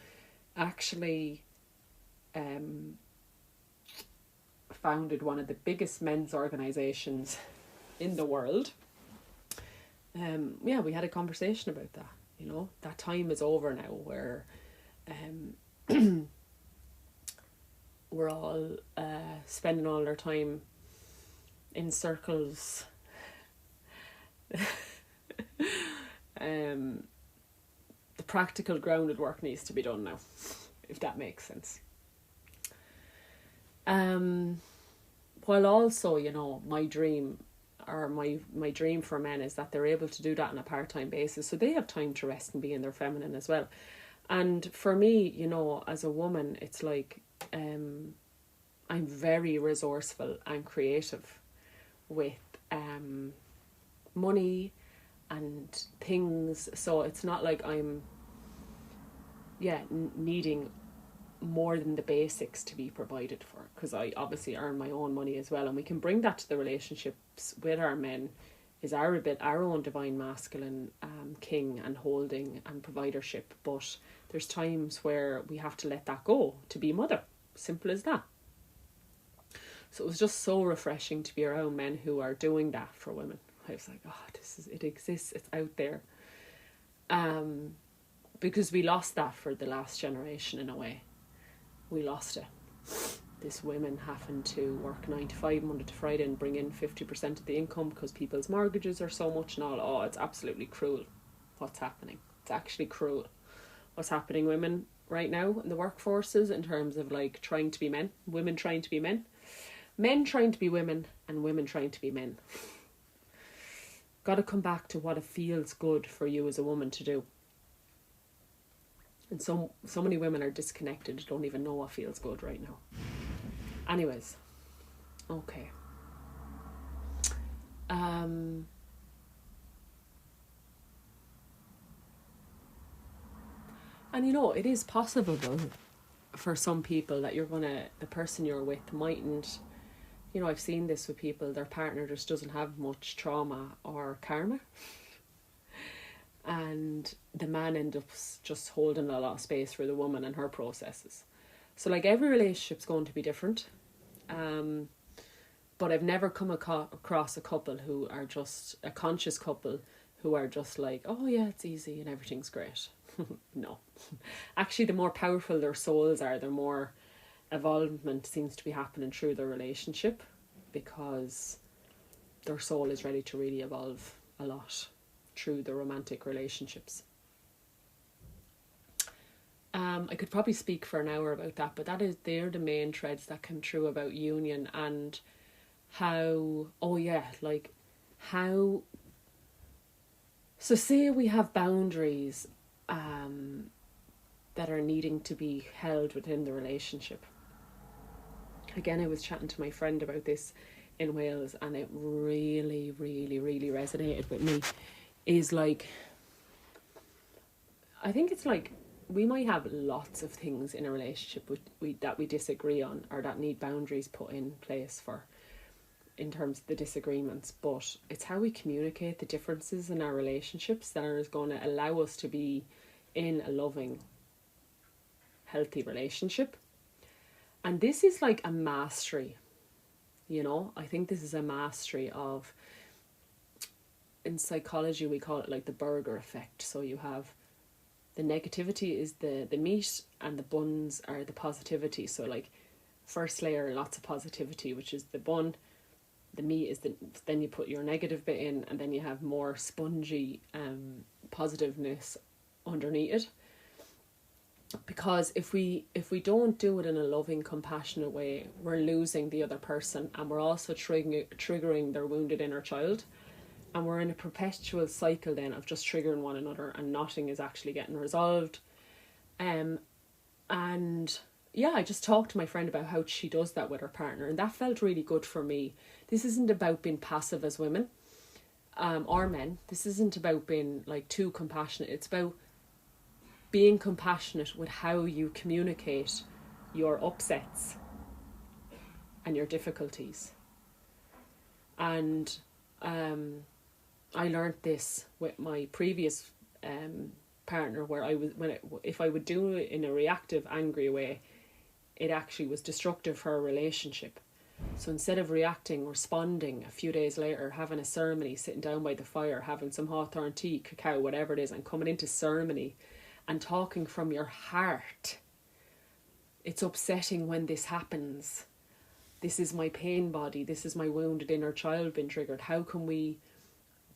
Speaker 1: actually founded one of the biggest men's organisations in the world. We had a conversation about that. You know, that time is over now where we're all spending all our time in circles. The practical grounded work needs to be done now, if that makes sense. While also, you know, my dream for men is that they're able to do that on a part-time basis, so they have time to rest and be in their feminine as well. And for me, you know, as a woman, it's like I'm very resourceful and creative with money and things, so it's not like I'm needing more than the basics to be provided for, because I obviously earn my own money as well, and we can bring that to the relationships with our men, is our own divine masculine king and holding and providership. But there's times where we have to let that go to be mother, simple as that. So it was just so refreshing to be around men who are doing that for women. I was like, it exists, it's out there. Because we lost that for the last generation in a way. We lost it. This women having to work 9 to 5 Monday to Friday and bring in 50% of the income because people's mortgages are so much and all. Oh, it's absolutely cruel what's happening. It's actually cruel what's happening women right now in the workforces, in terms of like trying to be men, women trying to be men trying to be women, and women trying to be men. Got to come back to what it feels good for you as a woman to do. And so many women are disconnected, don't even know what feels good right now. Anyways, okay. And you know, it is possible though for some people that the person you're with mightn't, you know, I've seen this with people, their partner just doesn't have much trauma or karma. And the man ends up just holding a lot of space for the woman and her processes. So like every relationship's going to be different. But I've never come across a couple who are just, a conscious couple who are just like, oh yeah, it's easy and everything's great. No. Actually, the more powerful their souls are, the more evolvement seems to be happening through their relationship, because their soul is ready to really evolve a lot through the romantic relationships. I could probably speak for an hour about that, but they're the main threads that come through about union and how, so say we have boundaries that are needing to be held within the relationship. Again, I was chatting to my friend about this in Wales, and it really resonated with me. Is like, I think it's like, we might have lots of things in a relationship that we disagree on, or that need boundaries put in place for, in terms of the disagreements, but it's how we communicate the differences in our relationships that is going to allow us to be in a loving, healthy relationship. And this is like a mastery, you know. I think this is a mastery of, in psychology we call it like the burger effect. So you have the negativity is the meat, and the buns are the positivity. So like, first layer, lots of positivity, which is the bun. The meat is then you put your negative bit in, and then you have more spongy positiveness underneath it. Because if we don't do it in a loving, compassionate way, we're losing the other person, and we're also triggering their wounded inner child, And we're in a perpetual cycle then of just triggering one another and nothing is actually getting resolved. And yeah, I just talked to my friend about how she does that with her partner, and that felt really good for me. This isn't about being passive as women, or men. This isn't about being like too compassionate. It's about being compassionate with how you communicate your upsets and your difficulties. And I learned this with my previous partner, where if I would do it in a reactive, angry way, it actually was destructive for a relationship. So instead of reacting, responding a few days later, having a ceremony, sitting down by the fire, having some hawthorn tea, cacao, whatever it is, and coming into ceremony and talking from your heart. It's upsetting when this happens. This is my pain body. This is my wounded inner child being triggered. How can we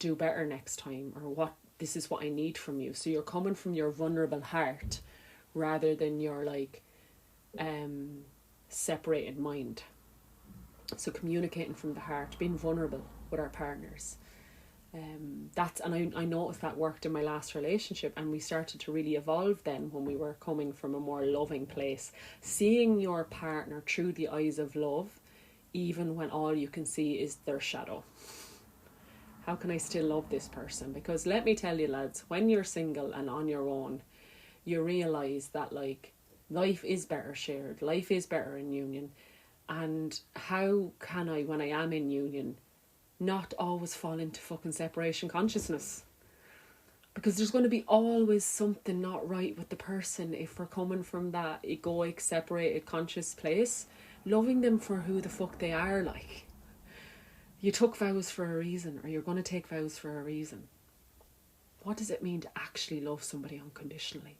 Speaker 1: do better next time? Or this is what I need from you. So you're coming from your vulnerable heart rather than your separated mind. So communicating from the heart, being vulnerable with our partners. I noticed that worked in my last relationship, and we started to really evolve then when we were coming from a more loving place. Seeing your partner through the eyes of love, even when all you can see is their shadow. How can I still love this person? Because let me tell you, lads, when you're single and on your own, you realise that life is better shared, life is better in union. And how can I, when I am in union, not always fall into fucking separation consciousness? Because there's going to be always something not right with the person if we're coming from that egoic, separated, conscious place. Loving them for who the fuck they are, like. You took vows for a reason, or you're going to take vows for a reason. What does it mean to actually love somebody unconditionally?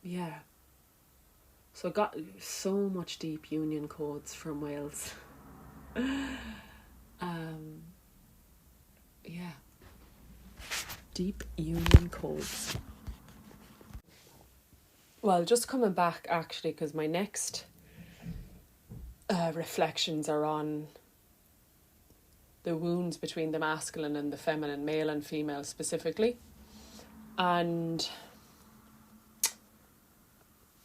Speaker 1: Yeah. So I got so much deep union codes from Wales. Yeah. Deep union codes. Well, just coming back actually, because my next reflections are on the wounds between the masculine and the feminine, male and female specifically. And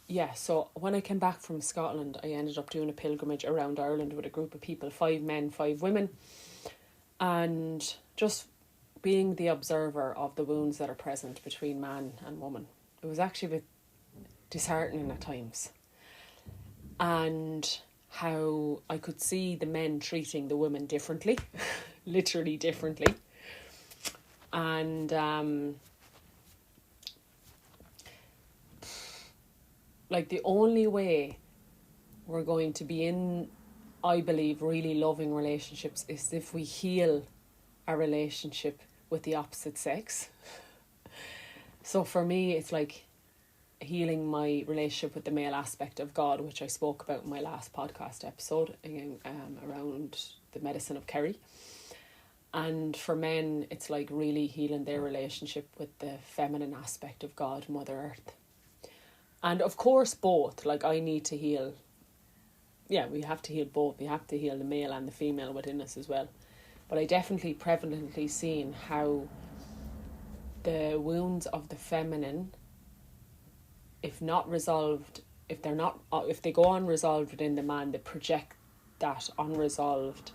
Speaker 1: yeah, so when I came back from Scotland, I ended up doing a pilgrimage around Ireland with a group of people, 5 men, 5 women, and just being the observer of the wounds that are present between man and woman. It was actually a bit disheartening at times. And how I could see the men treating the women differently, literally differently. And the only way we're going to be in, I believe, really loving relationships is if we heal our relationship with the opposite sex. So for me, it's like healing my relationship with the male aspect of God, which I spoke about in my last podcast episode, around the medicine of Kerry. And for men, it's like really healing their relationship with the feminine aspect of God, Mother Earth. And of course, both. I need to heal. Yeah, we have to heal both. We have to heal the male and the female within us as well. But I definitely prevalently seen how the wounds of the feminine, if not resolved, if they go unresolved within the man, they project that unresolved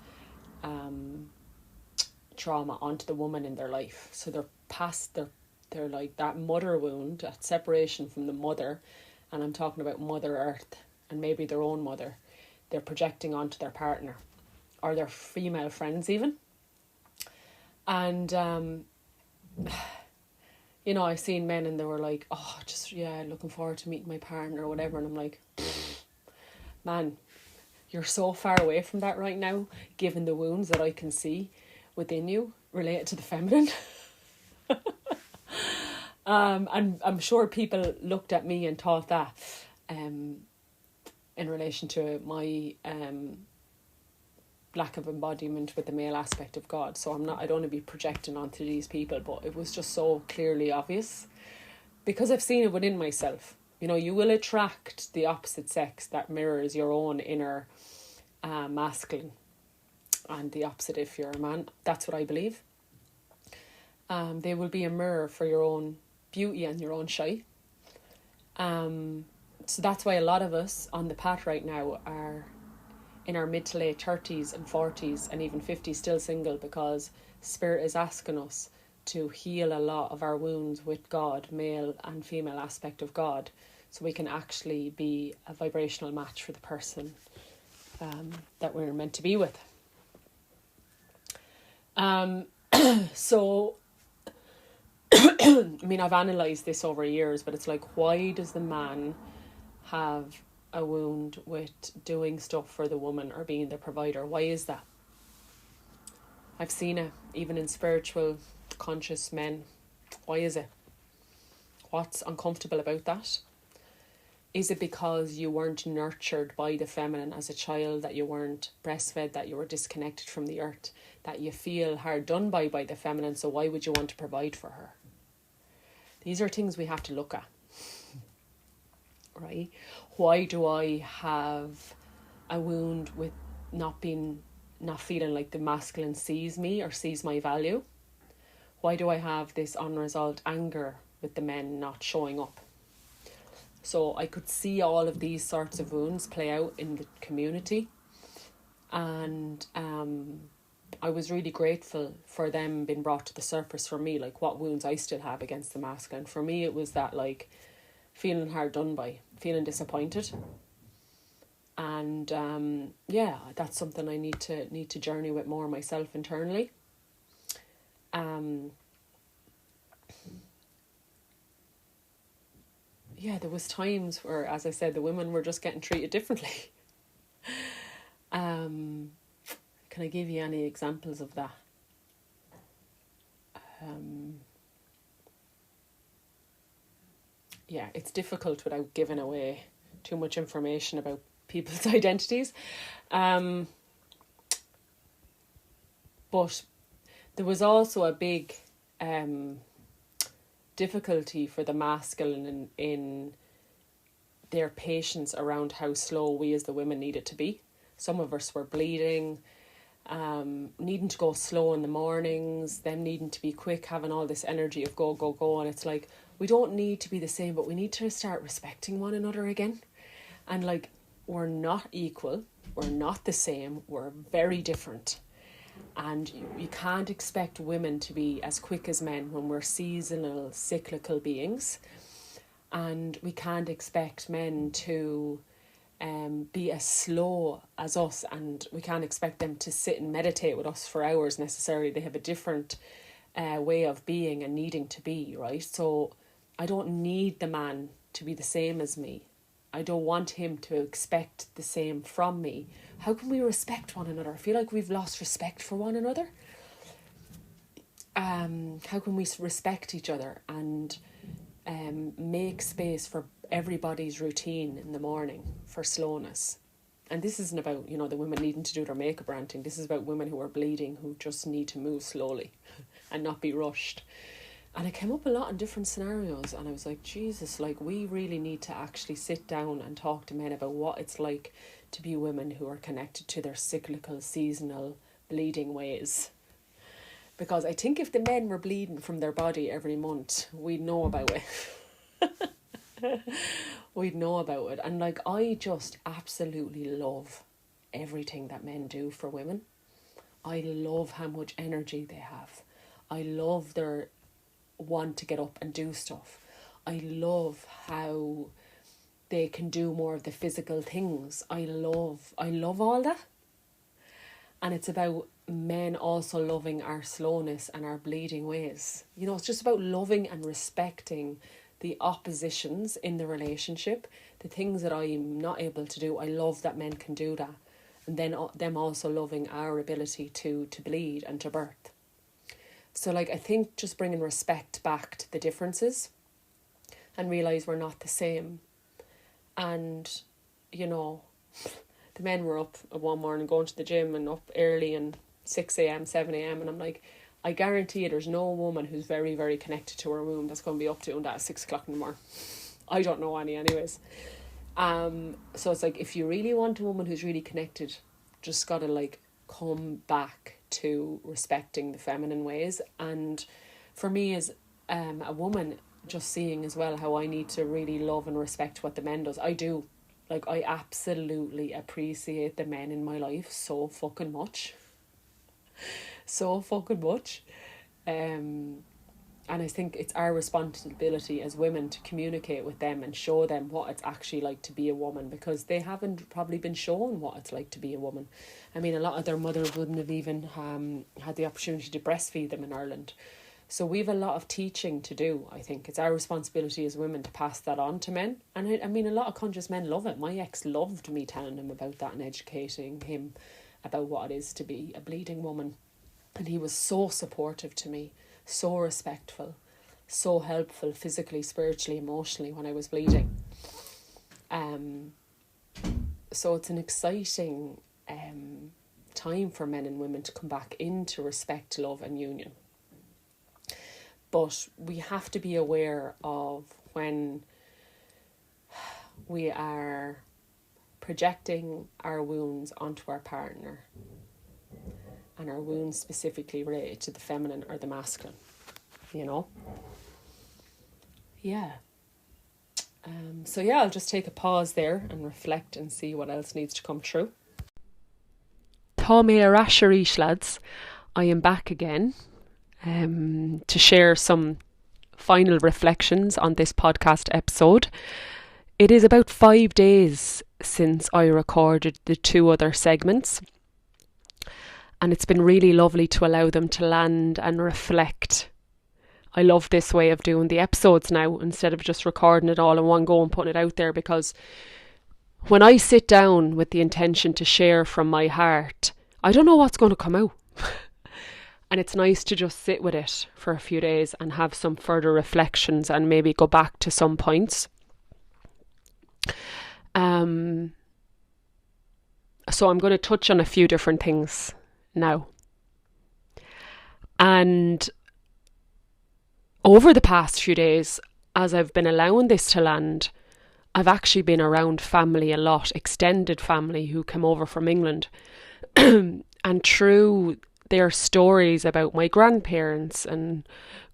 Speaker 1: trauma onto the woman in their life. So they're like that mother wound, that separation from the mother, and I'm talking about Mother Earth and maybe their own mother, they're projecting onto their partner or their female friends even. And I seen men and they were like, oh, just, yeah, looking forward to meeting my partner or whatever. And I'm like, man, you're so far away from that right now, given the wounds that I can see within you related to the feminine. And I'm sure people looked at me and thought that in relation to my lack of embodiment with the male aspect of God. So I don't want to be projecting onto these people, but it was just so clearly obvious because I've seen it within myself. You will attract the opposite sex that mirrors your own inner masculine. and the opposite if you're a man. That's what I believe. They will be a mirror for your own beauty and your own shine. So that's why a lot of us on the path right now are in our mid to late 30s and 40s and even 50s still single, because Spirit is asking us to heal a lot of our wounds with God, male and female aspect of God, so we can actually be a vibrational match for the person that we're meant to be with. So I mean, I've analysed this over years, but it's like, why does the man have a wound with doing stuff for the woman or being the provider? Why is that? I've seen it even in spiritual, conscious men. Why is it? What's uncomfortable about that? Is it because you weren't nurtured by the feminine as a child, that you weren't breastfed, that you were disconnected from the earth, that you feel hard done by the feminine, so why would you want to provide for her? These are things we have to look at, right? Why do I have a wound with not feeling like the masculine sees me or sees my value? Why do I have this unresolved anger with the men not showing up? So I could see all of these sorts of wounds play out in the community, and I was really grateful for them being brought to the surface for me, like what wounds I still have against the masculine. For me, it was that, like, feeling hard done by, feeling disappointed, and that's something I need to journey with more myself internally. There was times where, as I said, the women were just getting treated differently. Can I give you any examples of that? It's difficult without giving away too much information about people's identities. But there was also a big difficulty for the masculine in their patience around how slow we as the women needed to be. Some of us were bleeding, needing to go slow in the mornings, them needing to be quick, having all this energy of go, go, go. And it's like, we don't need to be the same, but we need to start respecting one another again. And like, we're not equal, we're not the same, we're very different. And you can't expect women to be as quick as men when we're seasonal, cyclical beings. And we can't expect men to be as slow as us, and we can't expect them to sit and meditate with us for hours necessarily. They have a different way of being and needing to be, right? So I don't need the man to be the same as me. I don't want him to expect the same from me. How can we respect one another? I feel like we've lost respect for one another. How can we respect each other and make space for everybody's routine in the morning, for slowness? And this isn't about, the women needing to do their makeup or anything. This is about women who are bleeding, who just need to move slowly and not be rushed. And it came up a lot in different scenarios, and I was like, Jesus, like, we really need to actually sit down and talk to men about what it's like to be women who are connected to their cyclical, seasonal, bleeding ways. Because I think if the men were bleeding from their body every month, we'd know about it. We'd know about it. And like, I just absolutely love everything that men do for women. I love how much energy they have. I love their want to get up and do stuff. I love how they can do more of the physical things. I love all that. And it's about men also loving our slowness and our bleeding ways. It's just about loving and respecting the oppositions in the relationship, the things that I'm not able to do. I love that men can do that. And then them also loving our ability to bleed and to birth. So like, I think just bringing respect back to the differences and realise we're not the same. And, the men were up one morning going to the gym and up early and 6 a.m, 7 a.m. And I'm like, I guarantee you there's no woman who's very, very connected to her womb that's going to be up doing that at 6 o'clock in the morning. I don't know any anyways. So it's like, if you really want a woman who's really connected, just got to like come back to respecting the feminine ways. And for me as a woman, just seeing as well how I need to really love and respect what the men does. I do. Like, I absolutely appreciate the men in my life so fucking much. So fucking much. And I think it's our responsibility as women to communicate with them and show them what it's actually like to be a woman, because they haven't probably been shown what it's like to be a woman. I mean, a lot of their mothers wouldn't have even had the opportunity to breastfeed them in Ireland. So we've a lot of teaching to do, I think. It's our responsibility as women to pass that on to men. And I mean, a lot of conscious men love it. My ex loved me telling him about that and educating him about what it is to be a bleeding woman. And he was so supportive to me, so respectful, so helpful physically, spiritually, emotionally when I was bleeding. So it's an exciting time for men and women to come back into respect, love and union. But we have to be aware of when we are projecting our wounds onto our partner, and our wounds specifically related to the feminine or the masculine, you know? Yeah. So yeah, I'll just take a pause there and reflect and see what else needs to come through. Tá mé a rasharísh, lads. I am back again to share some final reflections on this podcast episode. It is about 5 days since I recorded the 2 other segments, and it's been really lovely to allow them to land and reflect. I love this way of doing the episodes now, instead of just recording it all in one go and putting it out there, because when I sit down with the intention to share from my heart, I don't know what's going to come out. And it's nice to just sit with it for a few days and have some further reflections and maybe go back to some points. So I'm going to touch on a few different things now. And over the past few days, as I've been allowing this to land, I've actually been around family a lot, extended family who came over from England. And through their stories about my grandparents and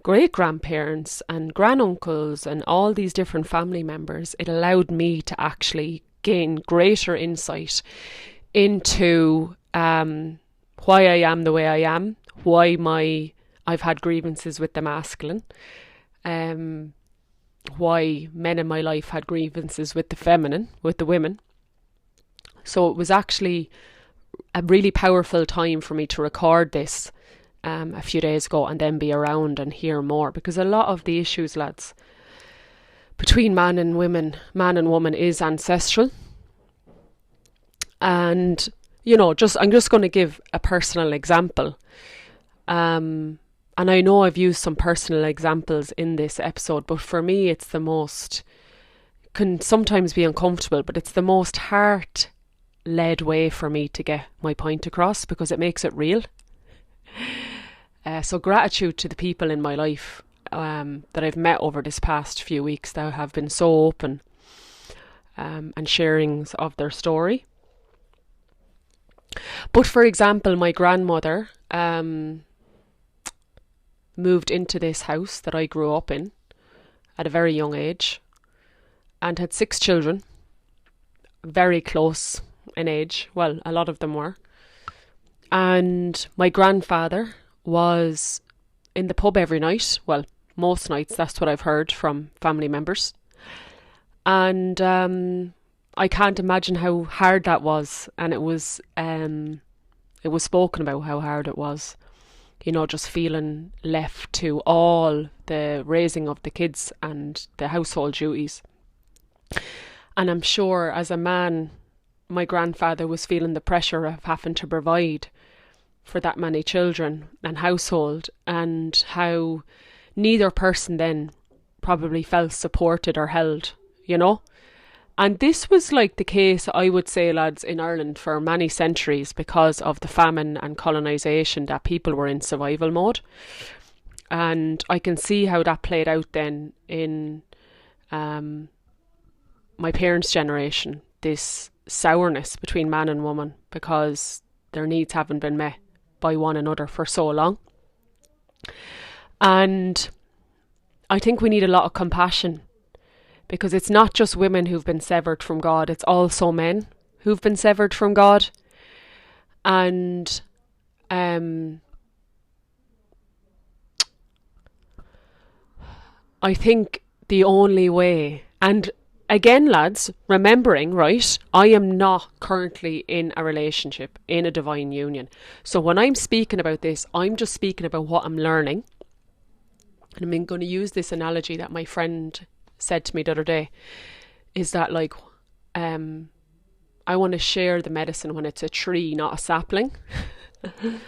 Speaker 1: great-grandparents and granduncles and all these different family members, it allowed me to actually gain greater insight into why I am the way I am, why I've had grievances with the masculine, why men in my life had grievances with the feminine, with the women. So it was actually a really powerful time for me to record this a few days ago and then be around and hear more, because a lot of the issues, lads, between man and woman is ancestral. And, you know, I'm just going to give a personal example. And I know I've used some personal examples in this episode, but for me it's the most, can sometimes be uncomfortable, but it's the most heart-led way for me to get my point across, because it makes it real. So gratitude to the people in my life that I've met over this past few weeks that have been so open and sharings of their story. But for example, my grandmother moved into this house that I grew up in at a very young age and had 6 children, very close in age. Well, a lot of them were. And my grandfather was in the pub every night. Well, most nights, that's what I've heard from family members. And I can't imagine how hard that was. And it was spoken about how hard it was. You know, just feeling left to all the raising of the kids and the household duties. And I'm sure as a man, my grandfather was feeling the pressure of having to provide for that many children and household, and how neither person then probably felt supported or held, you know. And this was like the case, I would say, lads, in Ireland for many centuries, because of the famine and colonisation, that people were in survival mode. And I can see how that played out then in my parents' generation, this sourness between man and woman, because their needs haven't been met by one another for so long. And I think we need a lot of compassion, because it's not just women who've been severed from God, it's also men who've been severed from God. And I think the only way, and again, lads, remembering, right, I am not currently in a relationship, in a divine union. So when I'm speaking about this, I'm just speaking about what I'm learning. And I'm going to use this analogy that my friend said to me the other day, is that like, I want to share the medicine when it's a tree, not a sapling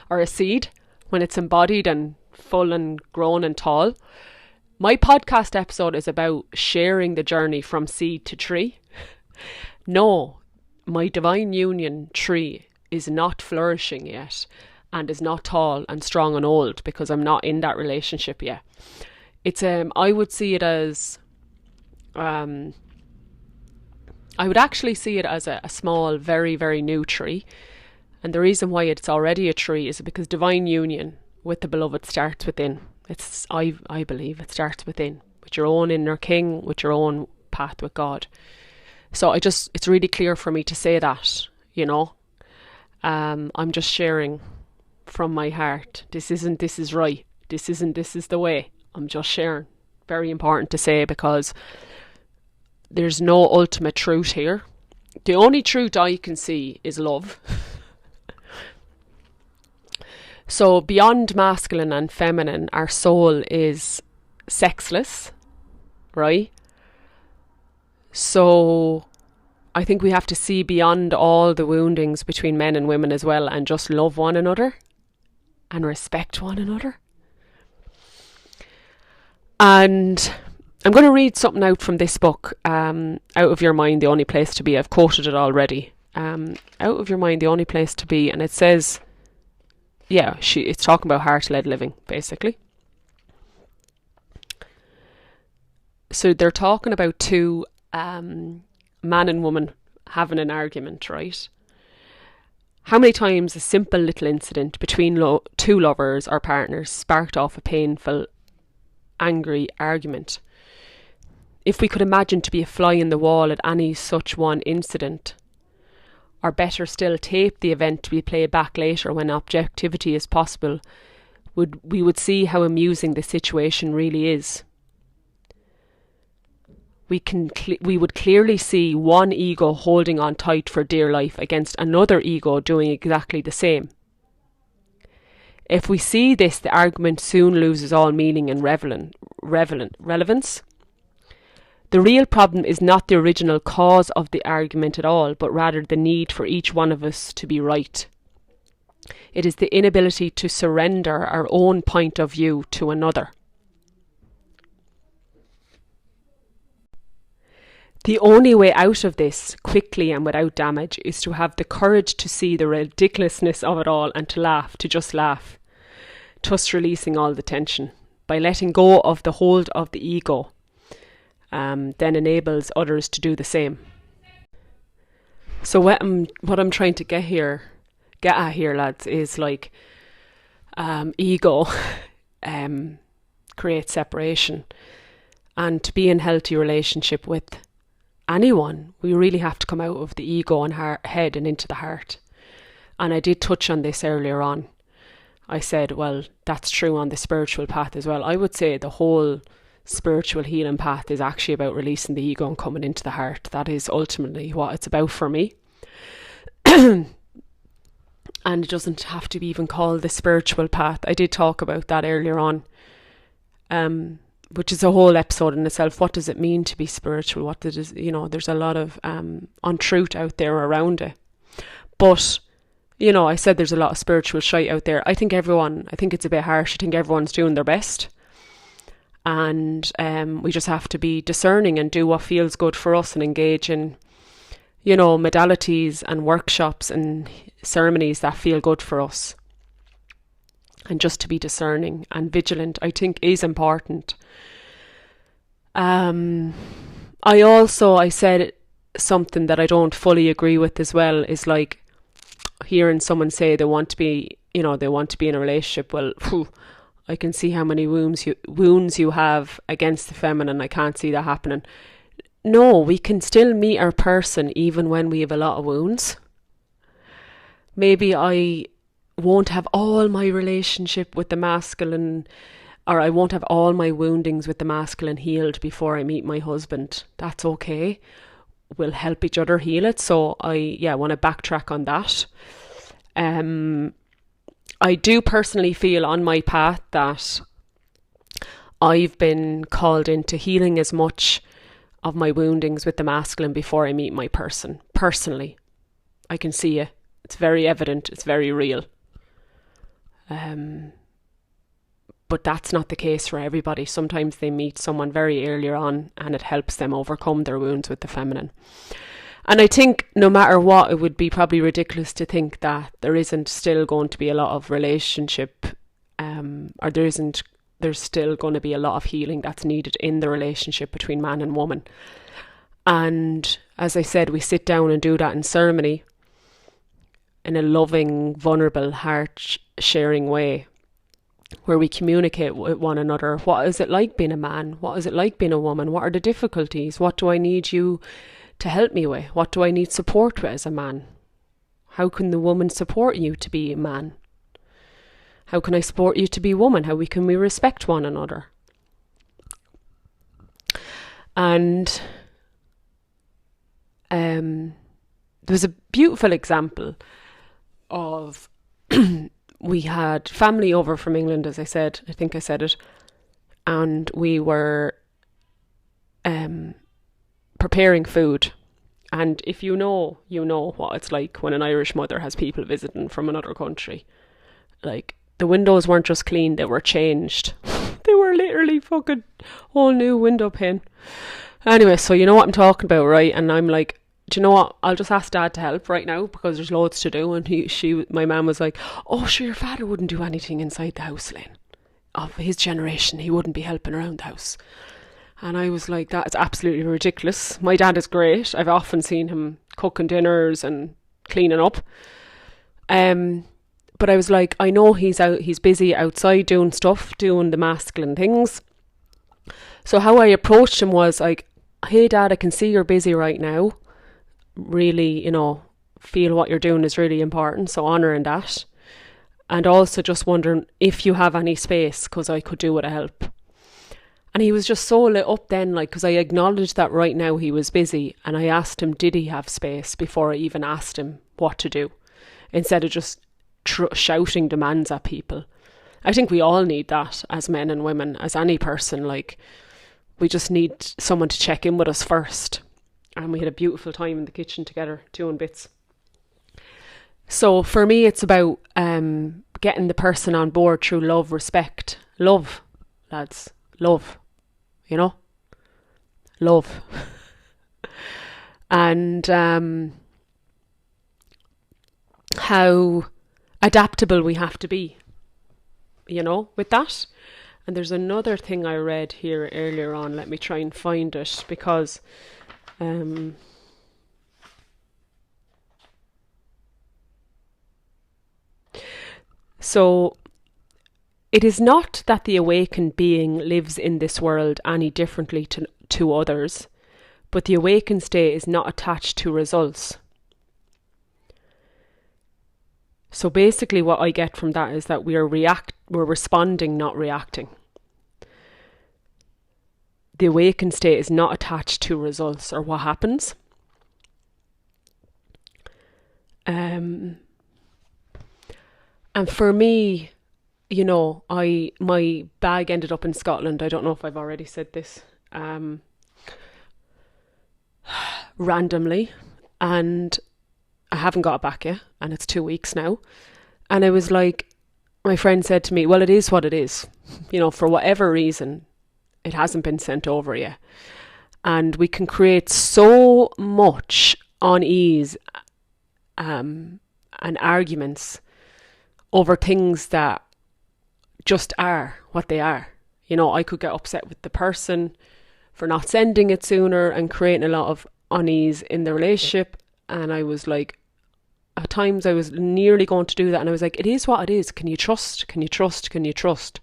Speaker 1: or a seed, when it's embodied and full and grown and tall. My podcast episode is about sharing the journey from seed to tree. No, my divine union tree is not flourishing yet and is not tall and strong and old, because I'm not in that relationship yet. It's I would see it as I would actually see it as a small, very, very new tree. And the reason why it's already a tree is because divine union with the beloved starts within. I believe it starts within, with your own inner king, with your own path with God. So it's really clear for me to say that, you know. I'm just sharing from my heart. This is right. This is the way. I'm just sharing. Very important to say, because there's no ultimate truth here. The only truth I can see is love. So beyond masculine and feminine, our soul is sexless, right? So I think we have to see beyond all the woundings between men and women as well, and just love one another and respect one another. And I'm going to read something out from this book, Out of Your Mind, The Only Place to Be. I've quoted it already. Out of Your Mind, The Only Place to Be. And it says, it's talking about heart-led living, basically. So they're talking about two man and woman having an argument, right? How many times a simple little incident between two lovers or partners sparked off a painful, angry argument? If we could imagine to be a fly in the wall at any such one incident, or better still, tape the event to be played back later when objectivity is possible, we would see how amusing the situation really is. We would clearly see one ego holding on tight for dear life against another ego doing exactly the same. If we see this, the argument soon loses all meaning and relevance. The real problem is not the original cause of the argument at all, but rather the need for each one of us to be right. It is the inability to surrender our own point of view to another. The only way out of this, quickly and without damage, is to have the courage to see the ridiculousness of it all and to laugh, to just laugh, thus releasing all the tension. By letting go of the hold of the ego, then enables others to do the same. So what I'm trying to get at here, lads, is like ego creates separation, and to be in healthy relationship with anyone, we really have to come out of the ego and head and into the heart. And I did touch on this earlier on. I said, well, that's true on the spiritual path as well. I would say the whole spiritual healing path is actually about releasing the ego and coming into the heart. That is ultimately what it's about for me. And it doesn't have to be even called the spiritual path. I did talk about that earlier on, which is a whole episode in itself. What does it mean to be spiritual? There's a lot of untruth out there around it. But, I said there's a lot of spiritual shite out there. I think it's a bit harsh. I think everyone's doing their best. And we just have to be discerning and do what feels good for us and engage in, modalities and workshops and ceremonies that feel good for us. And just to be discerning and vigilant, I think, is important. I said something that I don't fully agree with as well, is like, hearing someone say they want to be, they want to be in a relationship. Well, I can see how many wounds you have against the feminine. I can't see that happening. No, we can still meet our person even when we have a lot of wounds. Maybe I won't have all my relationship with the masculine, or I won't have all my woundings with the masculine healed before I meet my husband. That's okay. We'll help each other heal it. So I want to backtrack on that. I do personally feel on my path that I've been called into healing as much of my woundings with the masculine before I meet my person. Personally, I can see it. It's very evident. It's very real. But that's not the case for everybody. Sometimes they meet someone very earlier on and it helps them overcome their wounds with the feminine. And I think no matter what, it would be probably ridiculous to think that there isn't still going to be a lot of relationship, or there's still going to be a lot of healing that's needed in the relationship between man and woman. And as I said, we sit down and do that in ceremony in a loving, vulnerable, heart-sharing way, where we communicate with one another. What is it like being a man? What is it like being a woman? What are the difficulties? What do I need you to help me with? What do I need support with as a man? How can the woman support you to be a man? How can I support you to be a woman? How can we respect one another? And there was a beautiful example of we had family over from England, as I said. I think I said it. And we were preparing food. And if you know what it's like when an Irish mother has people visiting from another country. Like, the windows weren't just cleaned, they were changed. They were literally fucking whole new window pane. Anyway, so you know what I'm talking about, right? And I'm like, do you know what? I'll just ask Dad to help right now because there's loads to do. And my mum was like, oh, sure, your father wouldn't do anything inside the house, Lynn. Of his generation, he wouldn't be helping around the house. And I was like, that is absolutely ridiculous. My dad is great. I've often seen him cooking dinners and cleaning up. But I was like, I know he's busy outside doing stuff, doing the masculine things. So how I approached him was like, hey Dad, I can see you're busy right now. Really, feel what you're doing is really important. So honouring that. And also just wondering if you have any space, because I could do with a help. And he was just so lit up then, like, because I acknowledged that right now he was busy. And I asked him, did he have space, before I even asked him what to do, instead of just shouting demands at people. I think we all need that as men and women, as any person. Like, we just need someone to check in with us first. And we had a beautiful time in the kitchen together, doing bits. So for me, it's about getting the person on board through love, respect. Love, lads. Love. Love. And how adaptable we have to be, with that. And there's another thing I read here earlier on. Let me try and find it, because so it is not that the awakened being lives in this world any differently to others, but the awakened state is not attached to results. So basically what I get from that is that we're responding, not reacting. The awakened state is not attached to results or what happens. And for me, my bag ended up in Scotland. I don't know if I've already said this. Randomly. And I haven't got it back yet. And it's 2 weeks now. And I was like, my friend said to me, well, it is what it is. For whatever reason, it hasn't been sent over yet. And we can create so much unease and arguments over things that just are what they are. I could get upset with the person for not sending it sooner and creating a lot of unease in the relationship. And I was like, at times I was nearly going to do that, and I was like, it is what it is. Can you trust? Can you trust? Can you trust?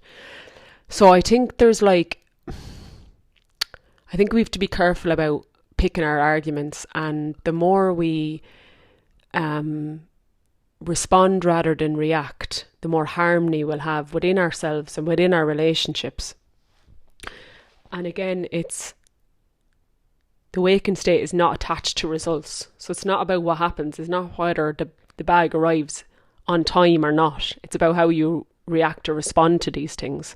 Speaker 1: So I think I think we have to be careful about picking our arguments, and the more we respond rather than react, the more harmony we'll have within ourselves and within our relationships. And again, the waking state is not attached to results. So it's not about what happens. It's not whether the bag arrives on time or not. It's about how you react or respond to these things.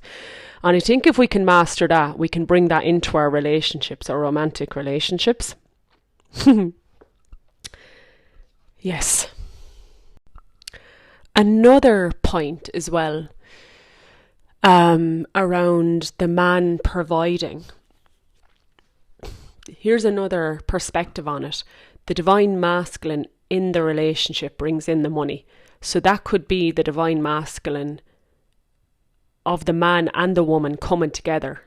Speaker 1: And I think if we can master that, we can bring that into our relationships, our romantic relationships. Yes. Another point as well, around the man providing. Here's another perspective on it. The divine masculine in the relationship brings in the money. So that could be the divine masculine of the man and the woman coming together.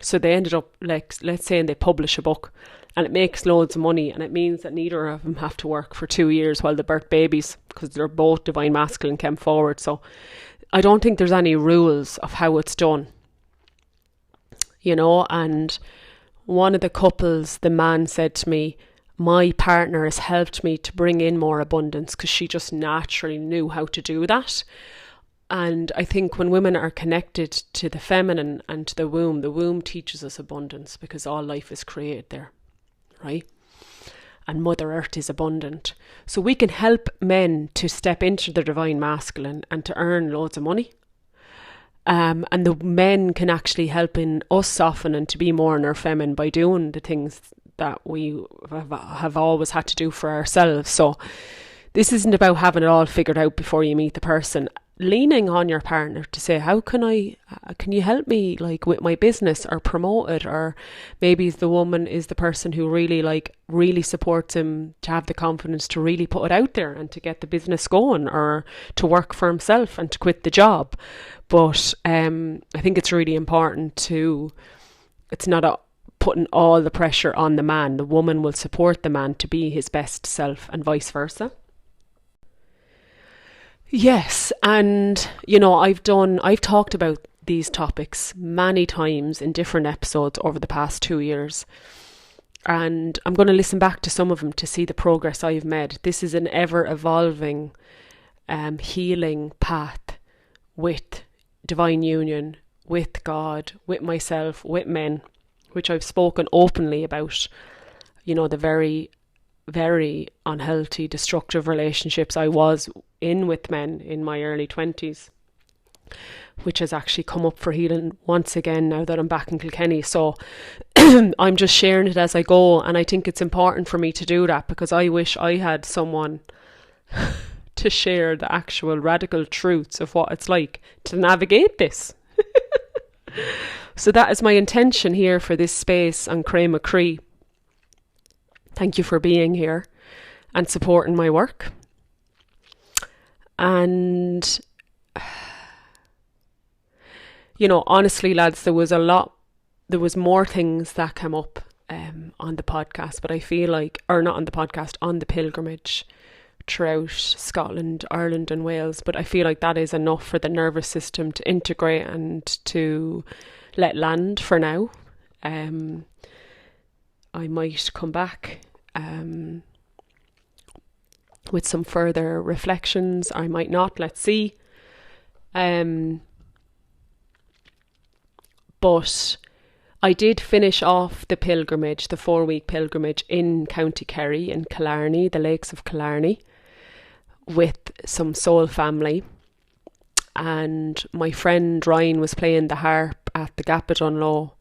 Speaker 1: So they ended up, like, let's say, and they publish a book and it makes loads of money, and it means that neither of them have to work for 2 years while they birth babies, because they're both divine masculine came forward. So I don't think there's any rules of how it's done, and one of the couples, the man said to me, my partner has helped me to bring in more abundance because she just naturally knew how to do that. And I think when women are connected to the feminine and to the womb teaches us abundance, because all life is created there, right? And Mother Earth is abundant. So we can help men to step into the divine masculine and to earn loads of money. And the men can actually help in us soften and to be more in our feminine by doing the things that we have always had to do for ourselves. So this isn't about having it all figured out before you meet the person. Leaning on your partner to say, how can you help me, like, with my business, or promote it? Or maybe the woman is the person who really supports him to have the confidence to really put it out there and to get the business going, or to work for himself and to quit the job. But I think it's really important it's not putting all the pressure on the man. The woman will support the man to be his best self, and vice versa. Yes, and I've talked about these topics many times in different episodes over the past 2 years, and I'm going to listen back to some of them to see the progress I've made. This is an ever-evolving healing path with divine union, with God, with myself, with men, which I've spoken openly about, the very, very unhealthy, destructive relationships I was in with men in my early 20s, which has actually come up for healing once again now that I'm back in Kilkenny. So I'm just sharing it as I go, and I think it's important for me to do that, because I wish I had someone to share the actual radical truths of what it's like to navigate this. So that is my intention here for this space on Grá Mòr. Thank you for being here and supporting my work. And, honestly, lads, there was more things that came up on the podcast, but I feel like, or not on the podcast, on the pilgrimage throughout Scotland, Ireland and Wales, but I feel like that is enough for the nervous system to integrate and to let land for now. I might come back with some further reflections. I might not, let's see. But I did finish off the pilgrimage, the 4-week pilgrimage in County Kerry, in Killarney, the Lakes of Killarney, with some soul family. And my friend Ryan was playing the harp at the Gap at Dunlow.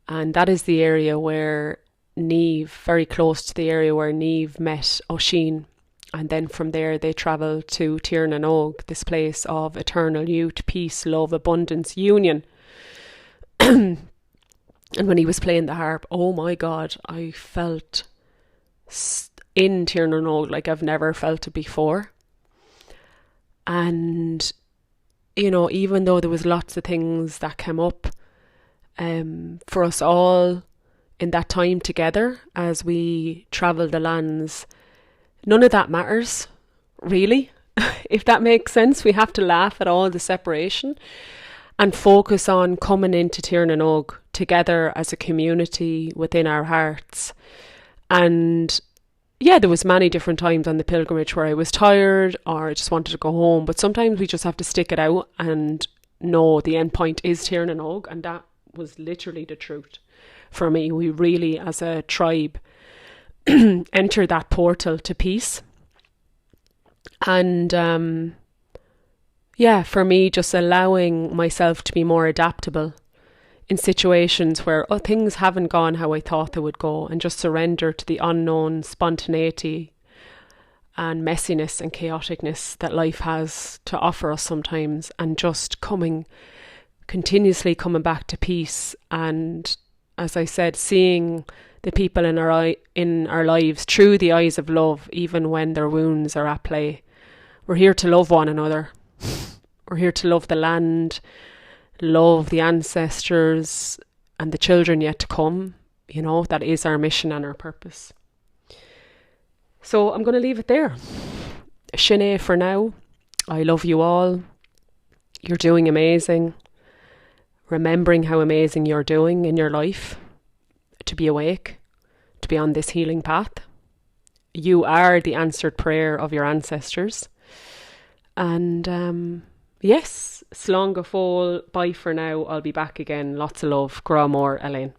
Speaker 1: And that is the area where Neve, very close to the area where Neve met Oisin. And then from there they travelled to Tirnanog, this place of eternal youth, peace, love, abundance, union. And when he was playing the harp, oh my God, I felt in Tirnanog like I've never felt it before. And, even though there was lots of things that came up for us all in that time together as we travelled the lands, none of that matters. really, if that makes sense. We have to laugh at all the separation and focus on coming into Tír na nÓg together as a community within our hearts. And yeah, there was many different times on the pilgrimage where I was tired or I just wanted to go home. But sometimes we just have to stick it out and know the end point is Tír na nÓg. And that was literally the truth for me. We really, as a tribe, enter that portal to peace. And yeah, for me, just allowing myself to be more adaptable in situations where things haven't gone how I thought they would go, and just surrender to the unknown spontaneity and messiness and chaoticness that life has to offer us sometimes, and just continuously coming back to peace. And as I said, seeing the people in our lives through the eyes of love, even when their wounds are at play. We're here to love one another. We're here to love the land, love the ancestors and the children yet to come. You know, that is our mission and our purpose. So I'm going to leave it there. Sinné for now. I love you all. You're doing amazing. Remembering how amazing you're doing in your life. To be awake. To be on this healing path. You are the answered prayer of your ancestors. And yes, slán go fóill. Bye for now. I'll be back again. Lots of love. Grá Mòr Elaine.